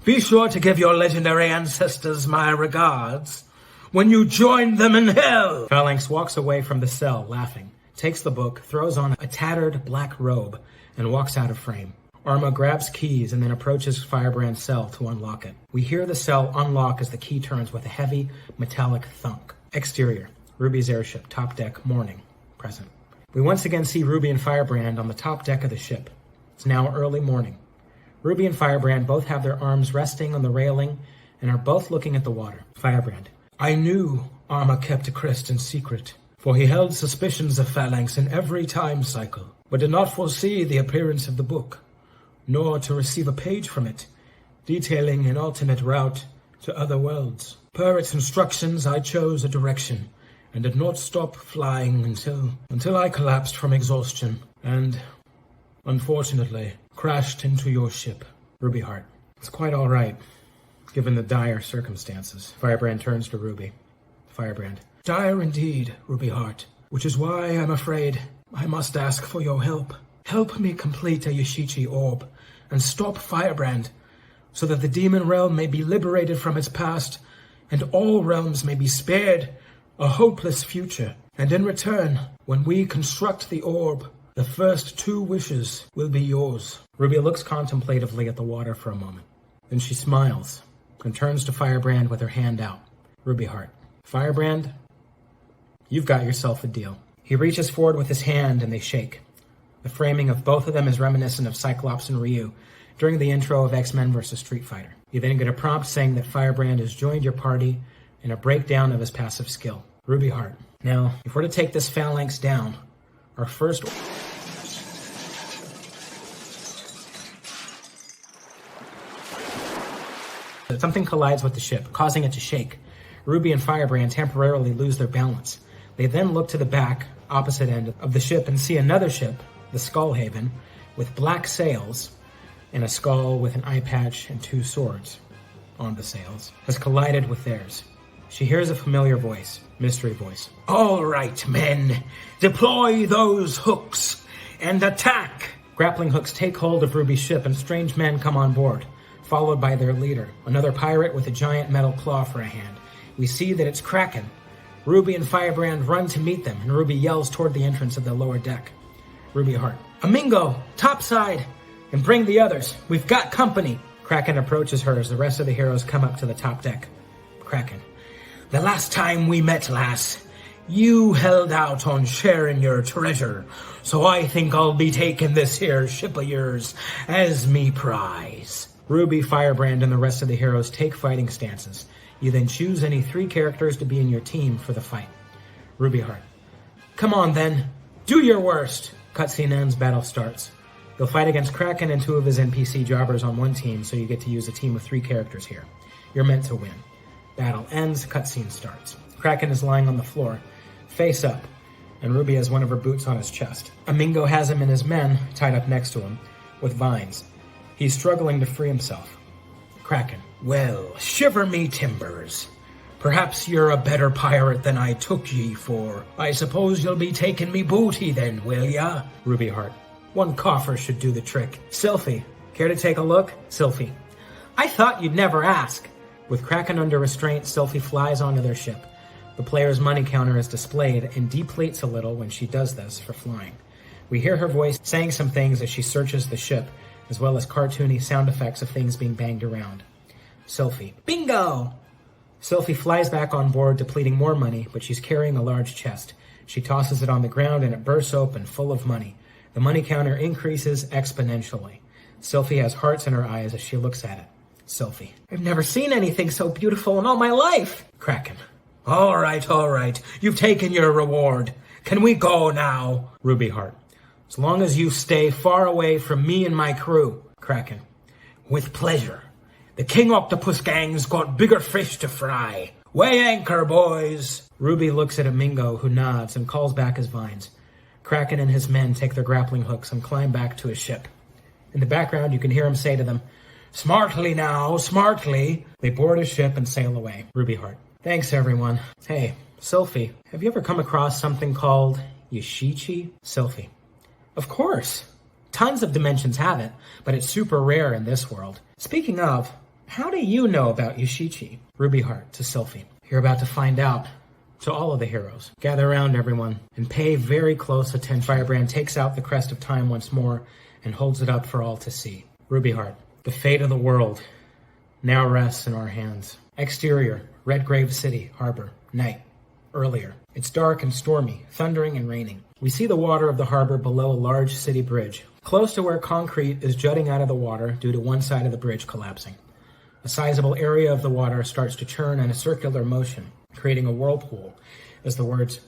Be sure to give your legendary ancestors my regards when you join them in hell. Phalanx walks away from the cell, laughing, takes the book, throws on a tattered black robe, and walks out of frame. Arma grabs keys and then approaches Firebrand's cell to unlock it. We hear the cell unlock as the key turns with a heavy, metallic thunk. Exterior. Ruby's airship, top deck, morning. Present. We once again see Ruby and Firebrand on the top deck of the ship. It's now early morning. Ruby and Firebrand both have their arms resting on the railing and are both looking at the water. Firebrand. I knew Arma kept a crest in secret, for he held suspicions of Phalanx in every time cycle, but did not foresee the appearance of the book, nor to receive a page from it, detailing an alternate route to other worlds. Per its instructions, I chose a direction, and did not stop flying until I collapsed from exhaustion, and, unfortunately, crashed into your ship. Ruby Heart. It's quite all right, given the dire circumstances. Firebrand turns to Ruby. Firebrand. Dire indeed, Ruby Heart, which is why I'm afraid I must ask for your help. Help me complete a Yashichi orb and stop Firebrand, so that the demon realm may be liberated from its past and all realms may be spared a hopeless future. And in return, when we construct the orb, the first 2 wishes will be yours. Ruby looks contemplatively at the water for a moment. Then she smiles and turns to Firebrand with her hand out. Ruby Heart. Firebrand, you've got yourself a deal. He reaches forward with his hand and they shake. The framing of both of them is reminiscent of Cyclops and Ryu during the intro of X-Men vs. Street Fighter. You then get a prompt saying that Firebrand has joined your party and a breakdown of his passive skill. Ruby Heart. Now, if we're to take this Phalanx down, our first... Something collides with the ship, causing it to shake. Ruby and Firebrand temporarily lose their balance. They then look to the back, opposite end of the ship, and see another ship, the Skullhaven, with black sails and a skull with an eye patch and 2 swords on the sails, has collided with theirs. She hears a familiar voice, mystery voice. All right, men, deploy those hooks and attack! Grappling hooks take hold of Ruby's ship and strange men come on board, followed by their leader, another pirate with a giant metal claw for a hand. We see that it's Kraken. Ruby and Firebrand run to meet them, and Ruby yells toward the entrance of the lower deck. Ruby Heart. Amingo, topside, and bring the others. We've got company. Kraken approaches her as the rest of the heroes come up to the top deck. Kraken. The last time we met, lass, You held out on sharing your treasure, so I think I'll be taking this here ship of yours as me prize. Ruby, Firebrand, and the rest of the heroes take fighting stances. You then choose any 3 characters to be in your team for the fight. Ruby Heart. Come on then, do your worst. Cutscene ends, battle starts. You'll fight against Kraken and 2 of his NPC jobbers on one team, so you get to use a team of 3 characters here. You're meant to win. Battle ends, cutscene starts. Kraken is lying on the floor, face up, and Ruby has one of her boots on his chest. Amingo has him and his men tied up next to him, with vines. He's struggling to free himself. Kraken. Well, shiver me timbers. Perhaps you're a better pirate than I took ye for. I suppose you'll be taking me booty then, will ya? Ruby Heart. 1 coffer should do the trick. Sylphie. Care to take a look? Sylphie. I thought you'd never ask. With Kraken under restraint, Sylphie flies onto their ship. The player's money counter is displayed and deflates a little when she does this for flying. We hear her voice saying some things as she searches the ship, as well as cartoony sound effects of things being banged around. Sylphie. Bingo! Sylphie flies back on board, depleting more money, but she's carrying a large chest. She tosses it on the ground and it bursts open, full of money. The money counter increases exponentially. Sylphie has hearts in her eyes as she looks at it. Sylphie. I've never seen anything so beautiful in all my life. Kraken. All right. You've taken your reward. Can we go now? Ruby Heart. As long as you stay far away from me and my crew. Kraken. With pleasure. The King Octopus gang's got bigger fish to fry. Weigh anchor, boys. Ruby looks at Amingo, who nods and calls back his vines. Kraken and his men take their grappling hooks and climb back to his ship. In the background, you can hear him say to them, Smartly now, smartly. They board his ship and sail away. Ruby Heart. Thanks, everyone. Hey, Sylphie, have you ever come across something called Yashichi? Sylphie. Of course. Tons of dimensions have it, but it's super rare in this world. Speaking of, how do you know about Yashichi? Ruby Heart to Sylphie. You're about to find out. To all of the heroes. Gather around, everyone, and pay very close attention. Firebrand takes out the crest of time once more and holds it up for all to see. Ruby Heart. The fate of the world now rests in our hands. Exterior, Redgrave City, harbor, night. Earlier. It's dark and stormy, thundering and raining. We see the water of the harbor below a large city bridge, close to where concrete is jutting out of the water due to one side of the bridge collapsing. A sizable area of the water starts to churn in a circular motion, creating a whirlpool as the words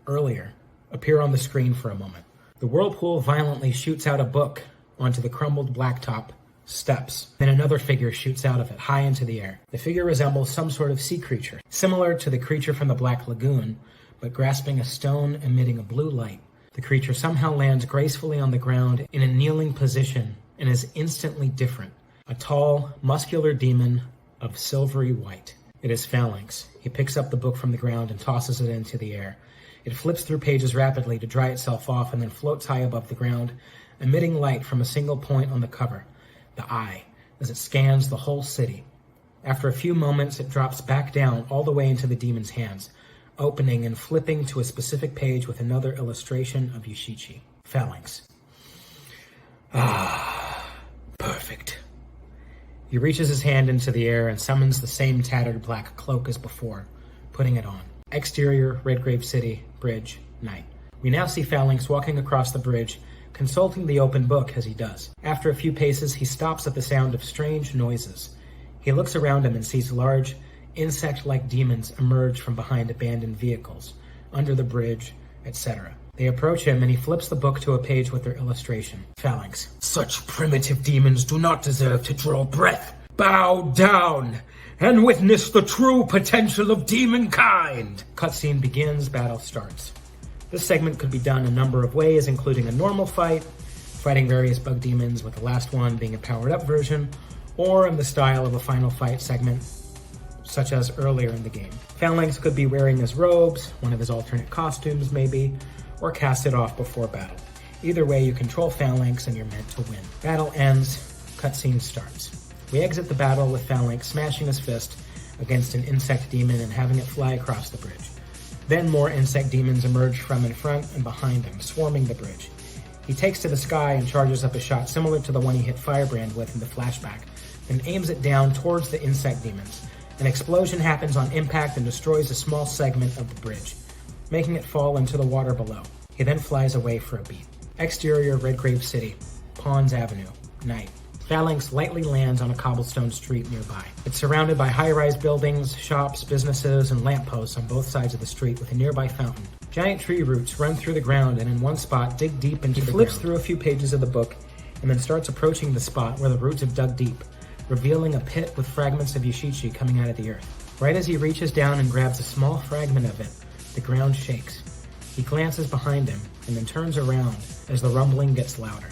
earlier appear on the screen for a moment. The whirlpool violently shoots out a book onto the crumbled blacktop steps. Then another figure shoots out of it, high into the air. The figure resembles some sort of sea creature, similar to the creature from the Black Lagoon, but grasping a stone emitting a blue light. The creature somehow lands gracefully on the ground in a kneeling position and is instantly different. A tall, muscular demon of silvery white. It is Phalanx. He picks up the book from the ground and tosses it into the air. It flips through pages rapidly to dry itself off and then floats high above the ground, emitting light from a single point on the cover. The eye, as it scans the whole city. After a few moments, it drops back down all the way into the demon's hands, opening and flipping to a specific page with another illustration of Yashichi. Phalanx. Perfect. He reaches his hand into the air and summons the same tattered black cloak as before, putting it on. Exterior, Redgrave City, bridge, night. We now see Phalanx walking across the bridge, consulting the open book as he does. After a few paces, he stops at the sound of strange noises. He looks around him and sees large, insect-like demons emerge from behind abandoned vehicles, under the bridge, etc. They approach him and he flips the book to a page with their illustration. Phalanx. Such primitive demons do not deserve to draw breath. Bow down and witness the true potential of demonkind. Cutscene begins, battle starts. This segment could be done a number of ways, including a normal fight, fighting various bug demons with the last one being a powered-up version, or in the style of a final fight segment, such as earlier in the game. Phalanx could be wearing his robes, one of his alternate costumes maybe, or cast it off before battle. Either way, you control Phalanx and you're meant to win. Battle ends, cutscene starts. We exit the battle with Phalanx smashing his fist against an insect demon and having it fly across the bridge. Then more insect demons emerge from in front and behind him, swarming the bridge. He takes to the sky and charges up a shot similar to the one he hit Firebrand with in the flashback, then aims it down towards the insect demons. An explosion happens on impact and destroys a small segment of the bridge. making it fall into the water below. He then flies away for a beat. Exterior Redgrave City, Pawns Avenue, night. Phalanx lightly lands on a cobblestone street nearby. It's surrounded by high-rise buildings, shops, businesses, and lampposts on both sides of the street with a nearby fountain. Giant tree roots run through the ground and in one spot dig deep into the ground. He flips through a few pages of the book and then starts approaching the spot where the roots have dug deep, revealing a pit with fragments of Yoshichi coming out of the earth. Right as he reaches down and grabs a small fragment of it, the ground shakes. He glances behind him and then turns around as the rumbling gets louder.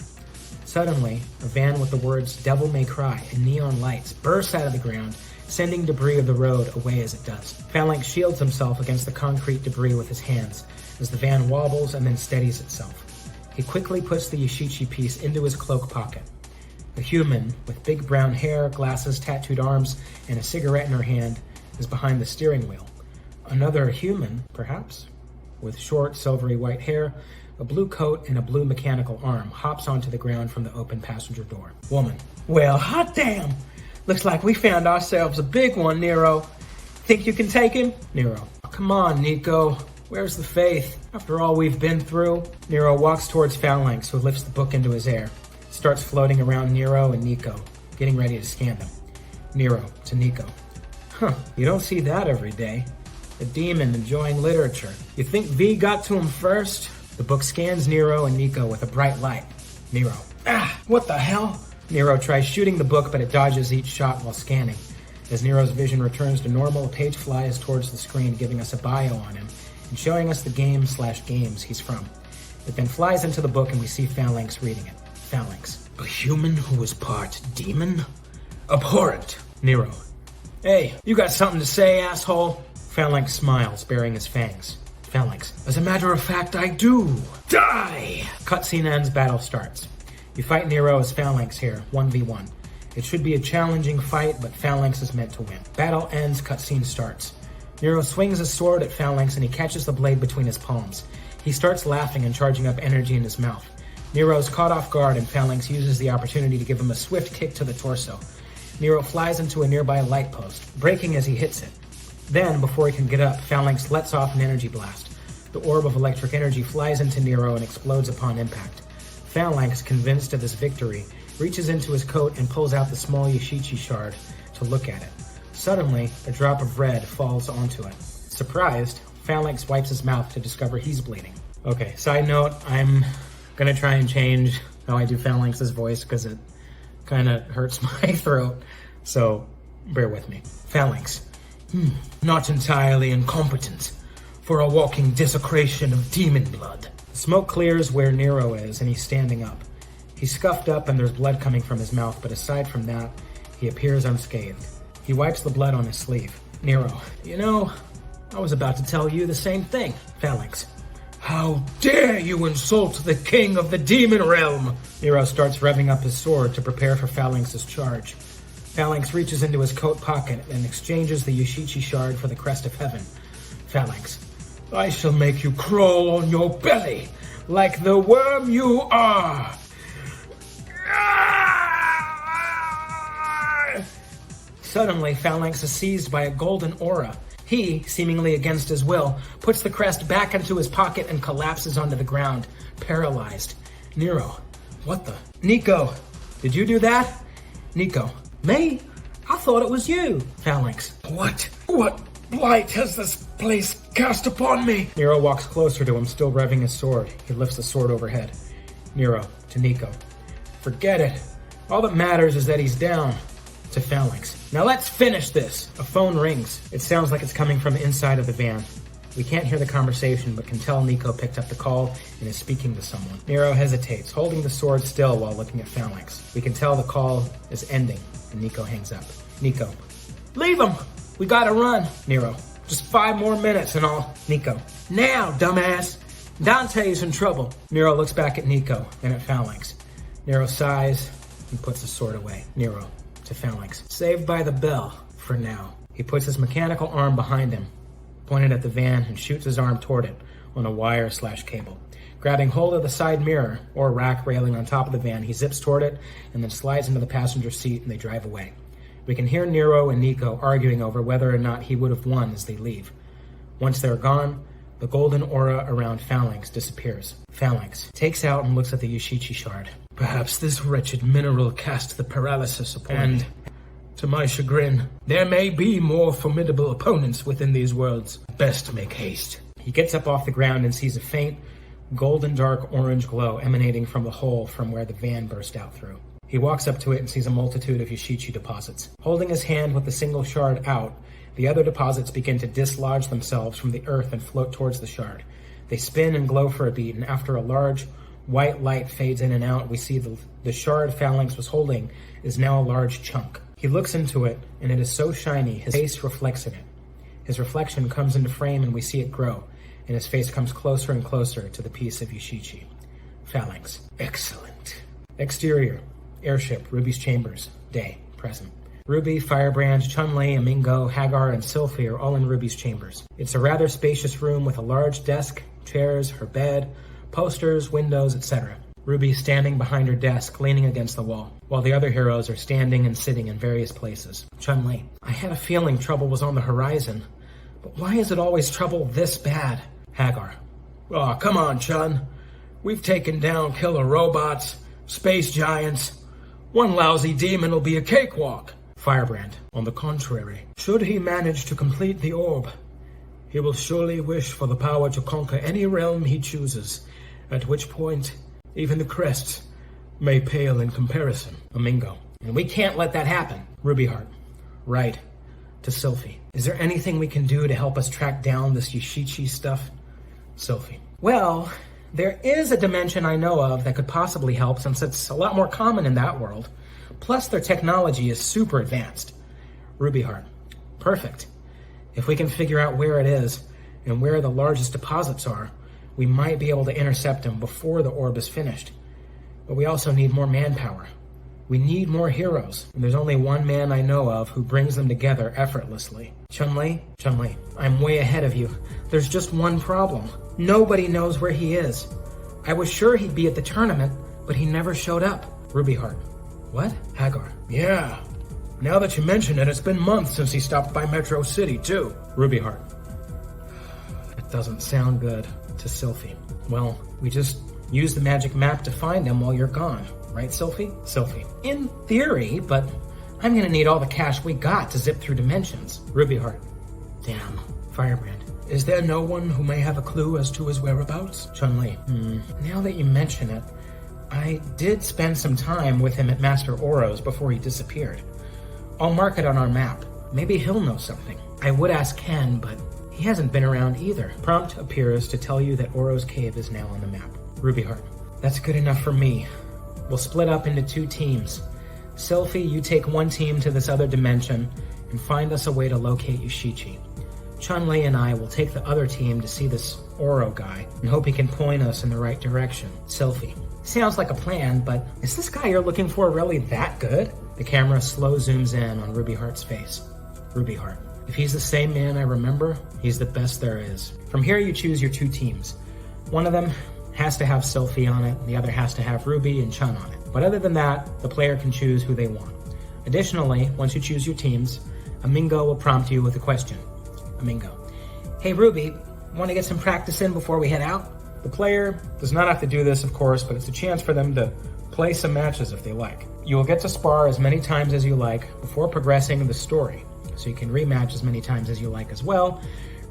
Suddenly, a van with the words "Devil May Cry" in neon lights bursts out of the ground, sending debris of the road away as it does. Phalanx shields himself against the concrete debris with his hands as the van wobbles and then steadies itself. He quickly puts the Yoshichi piece into his cloak pocket. A human with big brown hair, glasses, tattooed arms, and a cigarette in her hand is behind the steering wheel. Another human, perhaps, with short, silvery white hair, a blue coat, and a blue mechanical arm, hops onto the ground from the open passenger door. Woman. Well, hot damn! Looks like we found ourselves a big one, Nero. Think you can take him? Nero. Come on, Nico. Where's the faith? After all we've been through? Nero walks towards Phalanx, who lifts the book into his air, starts floating around Nero and Nico, getting ready to scan them. Nero to Nico. Huh, you don't see that every day. A demon enjoying literature. You think V got to him first? The book scans Nero and Nico with a bright light. Nero. Ah, what the hell? Nero tries shooting the book, but it dodges each shot while scanning. As Nero's vision returns to normal, a page flies towards the screen, giving us a bio on him and showing us the game/games he's from. It then flies into the book and we see Phalanx reading it. Phalanx. A human who is part demon? Abhorrent. Nero. Hey, you got something to say, asshole? Phalanx smiles, baring his fangs. Phalanx. As a matter of fact, I do. Die! Cutscene ends, battle starts. You fight Nero as Phalanx here, 1v1. It should be a challenging fight, but Phalanx is meant to win. Battle ends, cutscene starts. Nero swings his sword at Phalanx and he catches the blade between his palms. He starts laughing and charging up energy in his mouth. Nero is caught off guard and Phalanx uses the opportunity to give him a swift kick to the torso. Nero flies into a nearby light post, breaking as he hits it. Then, before he can get up, Phalanx lets off an energy blast. The orb of electric energy flies into Nero and explodes upon impact. Phalanx, convinced of his victory, reaches into his coat and pulls out the small Yoshichi shard to look at it. Suddenly, a drop of red falls onto it. Surprised, Phalanx wipes his mouth to discover he's bleeding. Okay, side note, I'm gonna try and change how I do Phalanx's voice because it kind of hurts my throat, so bear with me. Phalanx. Not entirely incompetent for a walking desecration of demon blood. Smoke clears where Nero is and he's standing up. He's scuffed up and there's blood coming from his mouth, but aside from that, he appears unscathed. He wipes the blood on his sleeve. Nero. You know, I was about to tell you the same thing. Phalanx. How dare you insult the king of the demon realm? Nero starts revving up his sword to prepare for Phalanx's charge. Phalanx reaches into his coat pocket and exchanges the Yoshichi shard for the crest of heaven. Phalanx. I shall make you crawl on your belly like the worm you are. Suddenly, Phalanx is seized by a golden aura. He, seemingly against his will, puts the crest back into his pocket and collapses onto the ground, paralyzed. Nero. What the? Nico. Did you do that? Nico. Me? I thought it was you. Phalanx. What blight has this place cast upon me? Nero walks closer to him, still revving his sword. He lifts the sword overhead. Nero to Nico. Forget it. All that matters is that he's down. To Phalanx. Now let's finish this. A phone rings. It sounds like it's coming from inside of the van. We can't hear the conversation, but can tell Nico picked up the call and is speaking to someone. Nero hesitates, holding the sword still while looking at Phalanx. We can tell the call is ending, and Nico hangs up. Nico. Leave him! We gotta run! Nero. Just 5 more minutes and all. Nico. Now, dumbass! Dante's in trouble. Nero looks back at Nico, then at Phalanx. Nero sighs and puts the sword away. Nero. To Phalanx. Saved by the bell, for now. He puts his mechanical arm behind him, pointed at the van, and shoots his arm toward it on a wire/cable. Grabbing hold of the side mirror, or rack railing on top of the van, he zips toward it, and then slides into the passenger seat, and they drive away. We can hear Nero and Nico arguing over whether or not he would have won as they leave. Once they're gone, The golden aura around Phalanx disappears. Phalanx takes out and looks at the Yoshichi shard. Perhaps this wretched mineral cast the paralysis upon me. To my chagrin, there may be more formidable opponents within these worlds. Best make haste. He gets up off the ground and sees a faint, golden dark orange glow emanating from the hole from where the van burst out through. He walks up to it and sees a multitude of Yoshichi deposits. Holding his hand with the single shard out, the other deposits begin to dislodge themselves from the earth and float towards the shard. They spin and glow for a beat, and after a large white light fades in and out, we see the shard Phalanx was holding is now a large chunk. He looks into it, and it is so shiny, his face reflects in it. His reflection comes into frame, and we see it grow, and his face comes closer and closer to the piece of Yoshichi. Phalanx. Excellent. Exterior. Airship. Ruby's chambers. Day. Present. Ruby, Firebrand, Chun-Li, Amingo, Hagar, and Sylphie are all in Ruby's chambers. It's a rather spacious room with a large desk, chairs, her bed, posters, windows, etc. Ruby standing behind her desk, leaning against the wall, while the other heroes are standing and sitting in various places. Chun-Li. I had a feeling trouble was on the horizon, but why is it always trouble this bad? Hagar. Oh, come on, Chun. We've taken down killer robots, space giants. One lousy demon will be a cakewalk. Firebrand. On the contrary, should he manage to complete the orb, he will surely wish for the power to conquer any realm he chooses, at which point even the crests may pale in comparison. Amingo. And we can't let that happen. Ruby Heart. Right. To Sylphie. Is there anything we can do to help us track down this Yoshichi stuff? Sylphie. Well, there is a dimension I know of that could possibly help, since it's a lot more common in that world. Plus, their technology is super advanced. Ruby Heart. Perfect. If we can figure out where it is and where the largest deposits are, we might be able to intercept them before the orb is finished. But we also need more manpower. We need more heroes, and there's only one man I know of who brings them together effortlessly. Chun-Li? Chun-Li, I'm way ahead of you. There's just one problem. Nobody knows where he is. I was sure he'd be at the tournament, but he never showed up. Ruby Heart. What? Hagar. Yeah. Now that you mention it, it's been months since he stopped by Metro City, too. Ruby Heart. It doesn't sound good. To Sylphie. Well, we just use the magic map to find him while you're gone. Right, Sylphie? Sylphie. In theory, but I'm gonna need all the cash we got to zip through dimensions. Ruby Heart. Damn. Firebrand. Is there no one who may have a clue as to his whereabouts? Chun-Li. Now that you mention it, I did spend some time with him at Master Oro's before he disappeared. I'll mark it on our map. Maybe he'll know something. I would ask Ken, but he hasn't been around either. Prompt appears to tell you that Oro's cave is now on the map. Ruby Heart. That's good enough for me. We'll split up into 2 teams. Sylphie, you take one team to this other dimension and find us a way to locate Yoshichi. Chun-Li and I will take the other team to see this Oro guy and hope he can point us in the right direction. Sylphie. Sounds like a plan, but is this guy you're looking for really that good? The camera slow zooms in on Ruby Heart's face. Ruby Heart. If he's the same man I remember, he's the best there is. From here you choose your 2 teams. One of them has to have Sylphie on it, the other has to have Ruby and Chun on it. But other than that, the player can choose who they want. Additionally, once you choose your teams, Amingo will prompt you with a question. Amingo. Hey Ruby, want to get some practice in before we head out? The player does not have to do this, of course, but it's a chance for them to play some matches if they like. You will get to spar as many times as you like before progressing the story. So you can rematch as many times as you like as well,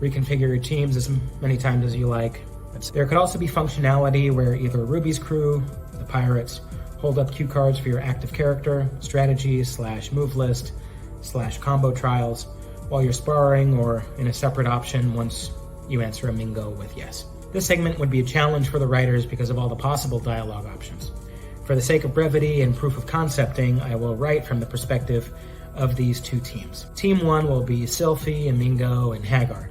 reconfigure your teams as many times as you like. There could also be functionality where either Ruby's crew, the pirates, hold up cue cards for your active character, strategy / move list / combo trials while you're sparring, or in a separate option once you answer Amingo with yes. This segment would be a challenge for the writers because of all the possible dialogue options. For the sake of brevity and proof of concepting, I will write from the perspective of these 2 teams. Team 1 will be Sylphie, Amingo, and Hagar.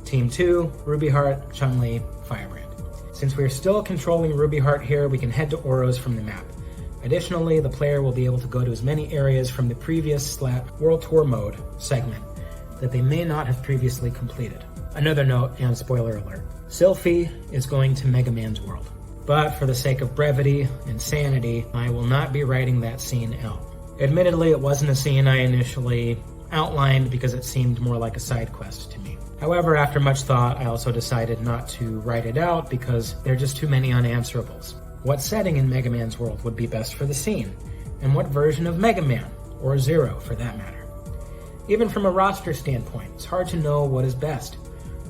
Team 2, Ruby Heart, Chun-Li, Firebrand. Since we are still controlling Ruby Heart here, we can head to Oro's from the map. Additionally, the player will be able to go to as many areas from the previous World Tour mode segment that they may not have previously completed. Another note, and spoiler alert, Sylphie is going to Mega Man's world. But for the sake of brevity and sanity, I will not be writing that scene out. Admittedly, it wasn't a scene I initially outlined because it seemed more like a side quest to me. However, after much thought, I also decided not to write it out because there are just too many unanswerables. What setting in Mega Man's world would be best for the scene? And what version of Mega Man, or Zero for that matter? Even from a roster standpoint, it's hard to know what is best.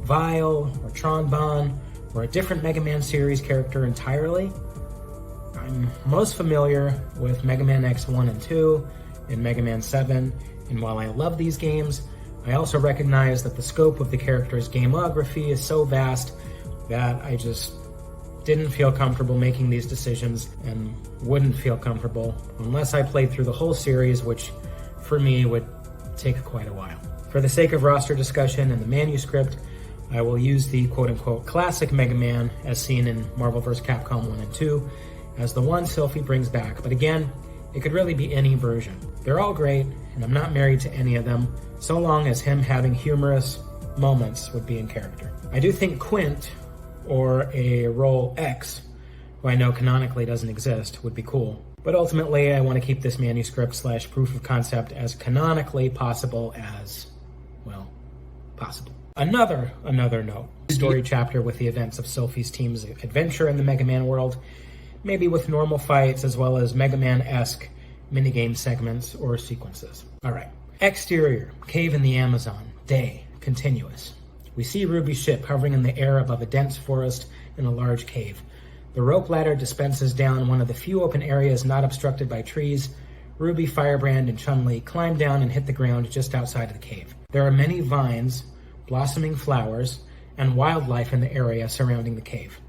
Vile, or Tron, or a different Mega Man series character entirely? I'm most familiar with Mega Man X1 and 2 and Mega Man 7, and while I love these games, I also recognize that the scope of the character's gameography is so vast that I just didn't feel comfortable making these decisions and wouldn't feel comfortable unless I played through the whole series, which for me would take quite a while. For the sake of roster discussion and the manuscript, I will use the quote-unquote classic Mega Man as seen in Marvel vs. Capcom 1 and 2 as the one Sylphie brings back, but again, it could really be any version. They're all great, and I'm not married to any of them, so long as him having humorous moments would be in character. I do think Quint, or a role X, who I know canonically doesn't exist, would be cool. But ultimately, I want to keep this manuscript / proof of concept as canonically possible as, well, possible. Another note. Story chapter with the events of Sylphie's team's adventure in the Mega Man world, maybe with normal fights as well as Mega Man-esque minigame segments or sequences. Alright. Exterior, cave in the Amazon, day, continuous. We see Ruby's ship hovering in the air above a dense forest in a large cave. The rope ladder dispenses down one of the few open areas not obstructed by trees. Ruby, Firebrand, and Chun-Li climb down and hit the ground just outside of the cave. There are many vines, blossoming flowers, and wildlife in the area surrounding the cave.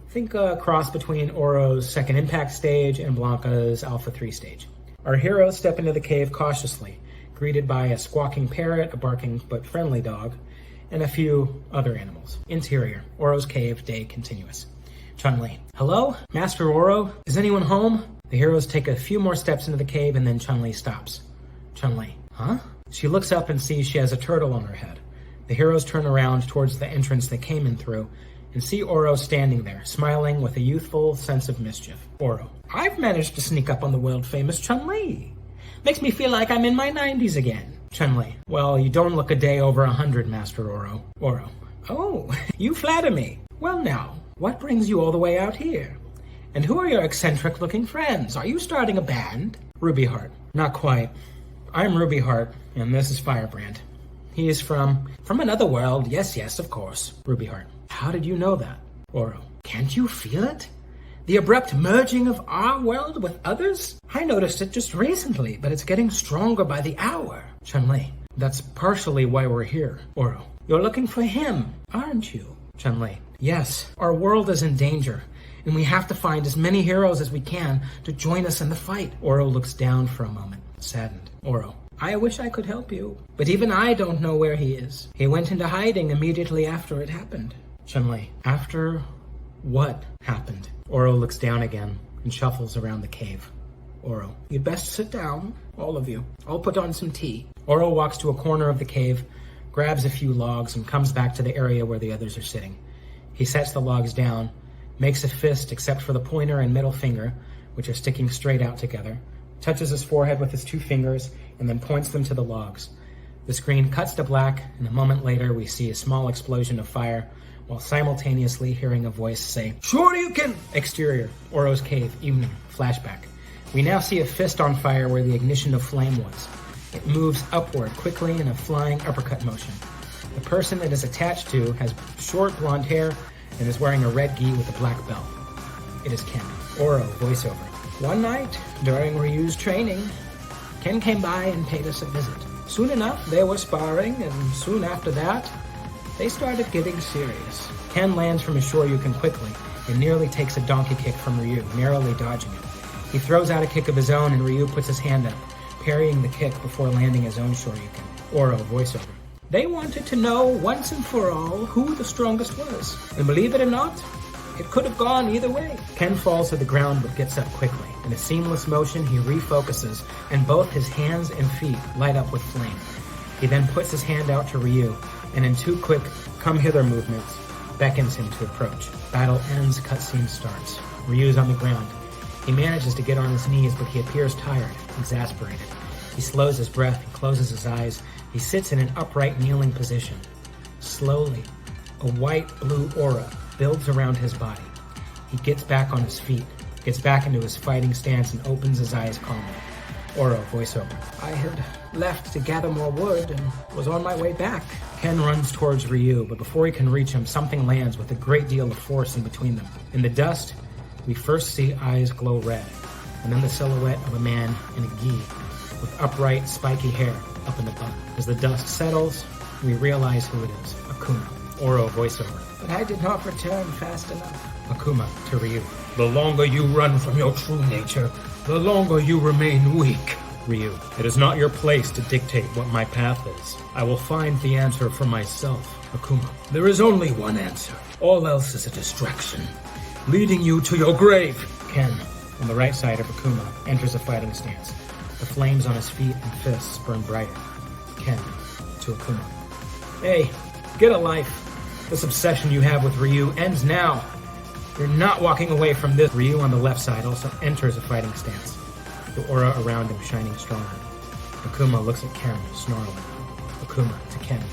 Think a cross between Oro's Second Impact stage and Blanca's Alpha 3 stage. Our heroes step into the cave cautiously, greeted by a squawking parrot, a barking but friendly dog, and a few other animals. Interior, Oro's cave, day continuous. Chun-Li. Hello? Master Oro? Is anyone home? The heroes take a few more steps into the cave and then Chun-Li stops. Chun-Li. Huh? She looks up and sees she has a turtle on her head. The heroes turn around towards the entrance they came in through and see Oro standing there, smiling with a youthful sense of mischief. Oro. I've managed to sneak up on the world-famous Chun-Li. Makes me feel like I'm in my 90s again. Chun-Li. Well, you don't look a day over 100, Master Oro. Oro. Oh, you flatter me. Well now, what brings you all the way out here? And who are your eccentric-looking friends? Are you starting a band? Ruby Heart. Not quite. I'm Ruby Heart, and this is Firebrand. He is from another world. Yes, of course. Ruby Heart. How did you know that? Oro. Can't you feel it? The abrupt merging of our world with others? I noticed it just recently, but it's getting stronger by the hour. Chun-Li. That's partially why we're here. Oro. You're looking for him, aren't you? Chun-Li. Yes, our world is in danger, and we have to find as many heroes as we can to join us in the fight. Oro looks down for a moment, saddened. Oro. I wish I could help you, but even I don't know where he is. He went into hiding immediately after it happened. Chun-Li. After what happened? Oro looks down again and shuffles around the cave. Oro. You'd best sit down, all of you. I'll put on some tea. Oro walks to a corner of the cave, grabs a few logs, and comes back to the area where the others are sitting. He sets the logs down, makes a fist except for the pointer and middle finger, which are sticking straight out together, touches his forehead with his two fingers, and then points them to the logs. The screen cuts to black, and a moment later we see a small explosion of fire, while simultaneously hearing a voice say, Sure you can! Exterior, Oro's cave, evening, flashback. We now see a fist on fire where the ignition of flame was. It moves upward quickly in a flying uppercut motion. The person it is attached to has short blonde hair and is wearing a red gi with a black belt. It is Ken. Oro, voiceover. One night, during Ryu's training, Ken came by and paid us a visit. Soon enough, they were sparring, and soon after that, they started getting serious. Ken lands from his Shoryuken quickly and nearly takes a donkey kick from Ryu, narrowly dodging it. He throws out a kick of his own and Ryu puts his hand up, parrying the kick before landing his own Shoryuken. Oro, voiceover. They wanted to know once and for all who the strongest was. And believe it or not, it could have gone either way. Ken falls to the ground but gets up quickly. In a seamless motion, he refocuses, and both his hands and feet light up with flame. He then puts his hand out to Ryu, and in two quick come-hither movements, beckons him to approach. Battle ends, cutscene starts. Ryu's on the ground. He manages to get on his knees, but he appears tired, exasperated. He slows his breath, he closes his eyes. He sits in an upright kneeling position. Slowly, a white-blue aura builds around his body. He gets back on his feet, gets back into his fighting stance, and opens his eyes calmly. Oro, voiceover. I had left to gather more wood and was on my way back. Ken runs towards Ryu, but before he can reach him, something lands with a great deal of force in between them. In the dust, we first see eyes glow red, and then the silhouette of a man in a gi with upright, spiky hair up in the butt. As the dust settles, we realize who it is. Akuma. Oro, voiceover. But I did not return fast enough. Akuma to Ryu. The longer you run from your true nature, the longer you remain weak. Ryu. It is not your place to dictate what my path is. I will find the answer for myself. Akuma. There is only one answer. All else is a distraction, leading you to your grave. Ken, on the right side of Akuma, enters a fighting stance. The flames on his feet and fists burn brighter. Ken to Akuma. Hey, get a life. This obsession you have with Ryu ends now. You're not walking away from this. Ryu on the left side also enters a fighting stance, the aura around him shining stronger. Akuma looks at Ken, snarling. Akuma to Ken.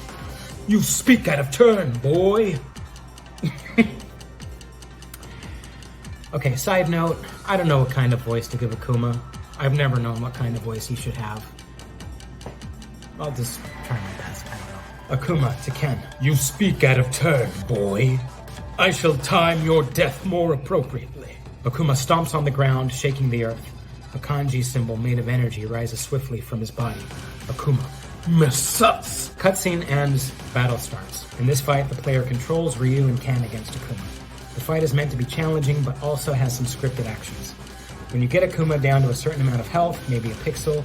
You speak out of turn, boy! Okay, side note, I don't know what kind of voice to give Akuma. I've never known what kind of voice he should have. I'll just try my best, I don't know. Akuma to Ken. You speak out of turn, boy. I shall time your death more appropriately. Akuma stomps on the ground, shaking the earth. A kanji symbol made of energy rises swiftly from his body. Akuma. Mesas! Cutscene ends, battle starts. In this fight, the player controls Ryu and Ken against Akuma. The fight is meant to be challenging, but also has some scripted actions. When you get Akuma down to a certain amount of health, maybe a pixel,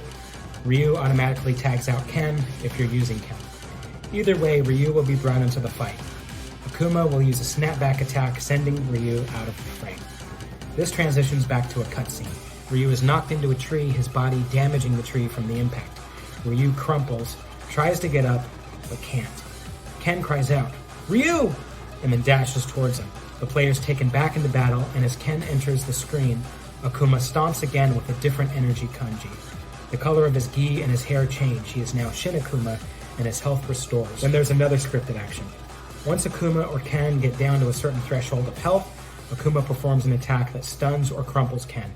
Ryu automatically tags out Ken if you're using Ken. Either way, Ryu will be brought into the fight. Akuma will use a snapback attack, sending Ryu out of the frame. This transitions back to a cutscene. Ryu is knocked into a tree, his body damaging the tree from the impact. Ryu crumples, tries to get up, but can't. Ken cries out, "Ryu!" and then dashes towards him. The player is taken back into battle, and as Ken enters the screen, Akuma stomps again with a different energy kanji. The color of his gi and his hair change. He is now Shin Akuma, and his health restores. Then there's another scripted action. Once Akuma or Ken get down to a certain threshold of health, Akuma performs an attack that stuns or crumples Ken.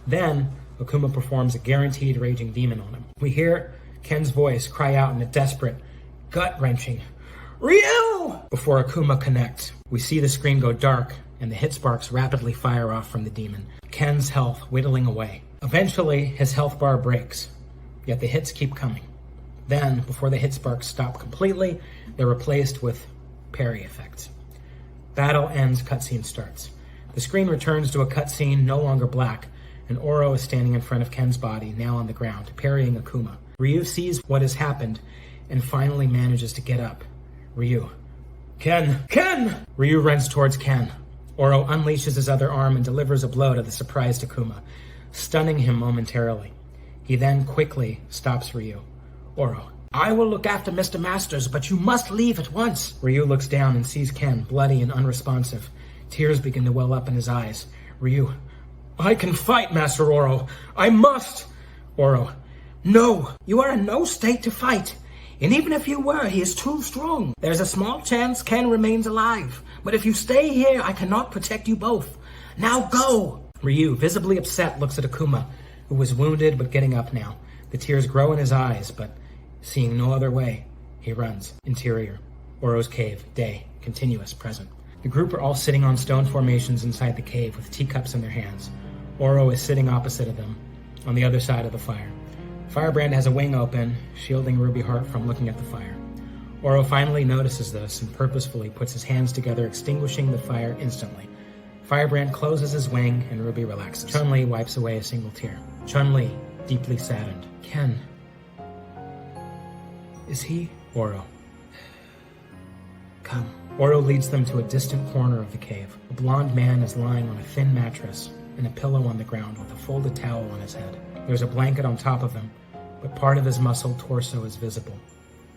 Then, Akuma performs a guaranteed raging demon on him. We hear Ken's voice cry out in a desperate, gut-wrenching, "Ryu!" Before Akuma connects, we see the screen go dark and the hit sparks rapidly fire off from the demon, Ken's health whittling away. Eventually, his health bar breaks, yet the hits keep coming. Then, before the hit sparks stop completely, they're replaced with parry effects. Battle ends, cutscene starts. The screen returns to a cutscene no longer black, and Oro is standing in front of Ken's body, now on the ground, parrying Akuma. Ryu sees what has happened and finally manages to get up. Ryu. Ken! Ken! Ryu runs towards Ken. Oro unleashes his other arm and delivers a blow to the surprised Akuma, stunning him momentarily. He then quickly stops Ryu. Oro. I will look after Mr. Masters, but you must leave at once. Ryu looks down and sees Ken, bloody and unresponsive. Tears begin to well up in his eyes. Ryu. I can fight, Master Oro. I must! Oro. No, you are in no state to fight. And even if you were, he is too strong. There's a small chance Ken remains alive. But if you stay here, I cannot protect you both. Now go! Ryu, visibly upset, looks at Akuma, who was wounded but getting up now. The tears grow in his eyes, but seeing no other way, he runs. Interior. Oro's cave. Day. Continuous. Present. The group are all sitting on stone formations inside the cave with teacups in their hands. Oro is sitting opposite of them, on the other side of the fire. Firebrand has a wing open, shielding Ruby Heart from looking at the fire. Oro finally notices this and purposefully puts his hands together, extinguishing the fire instantly. Firebrand closes his wing and Ruby relaxes. Chun-Li wipes away a single tear. Chun-Li, deeply saddened. Ken. Is he? Oro. Come. Oro leads them to a distant corner of the cave. A blonde man is lying on a thin mattress and a pillow on the ground with a folded towel on his head. There's a blanket on top of him, but part of his muscled torso is visible,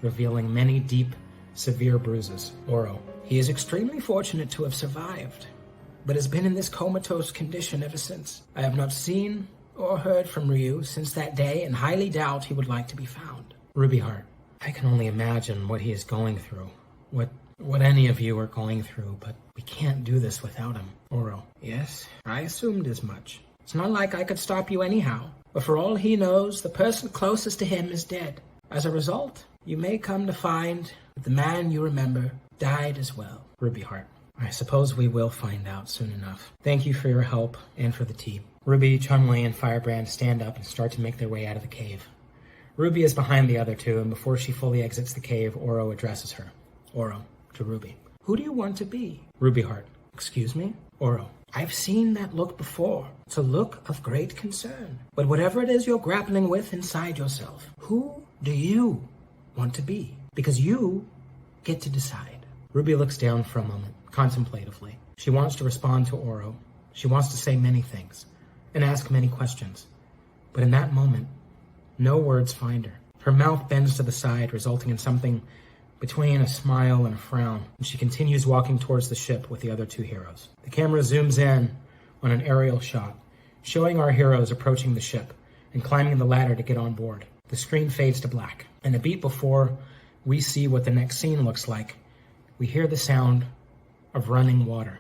revealing many deep, severe bruises. Oro. He is extremely fortunate to have survived, but has been in this comatose condition ever since. I have not seen or heard from Ryu since that day and highly doubt he would like to be found. Ruby Heart, I can only imagine what he is going through. What any of you are going through, but we can't do this without him. Oro. Yes, I assumed as much. It's not like I could stop you anyhow, but for all he knows, the person closest to him is dead. As a result, you may come to find that the man you remember died as well. Ruby Heart, I suppose we will find out soon enough. Thank you for your help and for the tea. Ruby, Chun-Li, and Firebrand stand up and start to make their way out of the cave. Ruby is behind the other two, and before she fully exits the cave, Oro addresses her. Oro, to Ruby. Who do you want to be? Ruby Heart. Excuse me? Oro. I've seen that look before. It's a look of great concern. But whatever it is you're grappling with inside yourself, who do you want to be? Because you get to decide. Ruby looks down for a moment, contemplatively. She wants to respond to Oro. She wants to say many things and ask many questions. But in that moment, no words find her. Her mouth bends to the side, resulting in something between a smile and a frown, and she continues walking towards the ship with the other two heroes. The camera zooms in on an aerial shot, showing our heroes approaching the ship and climbing the ladder to get on board. The screen fades to black, and a beat before we see what the next scene looks like, we hear the sound of running water.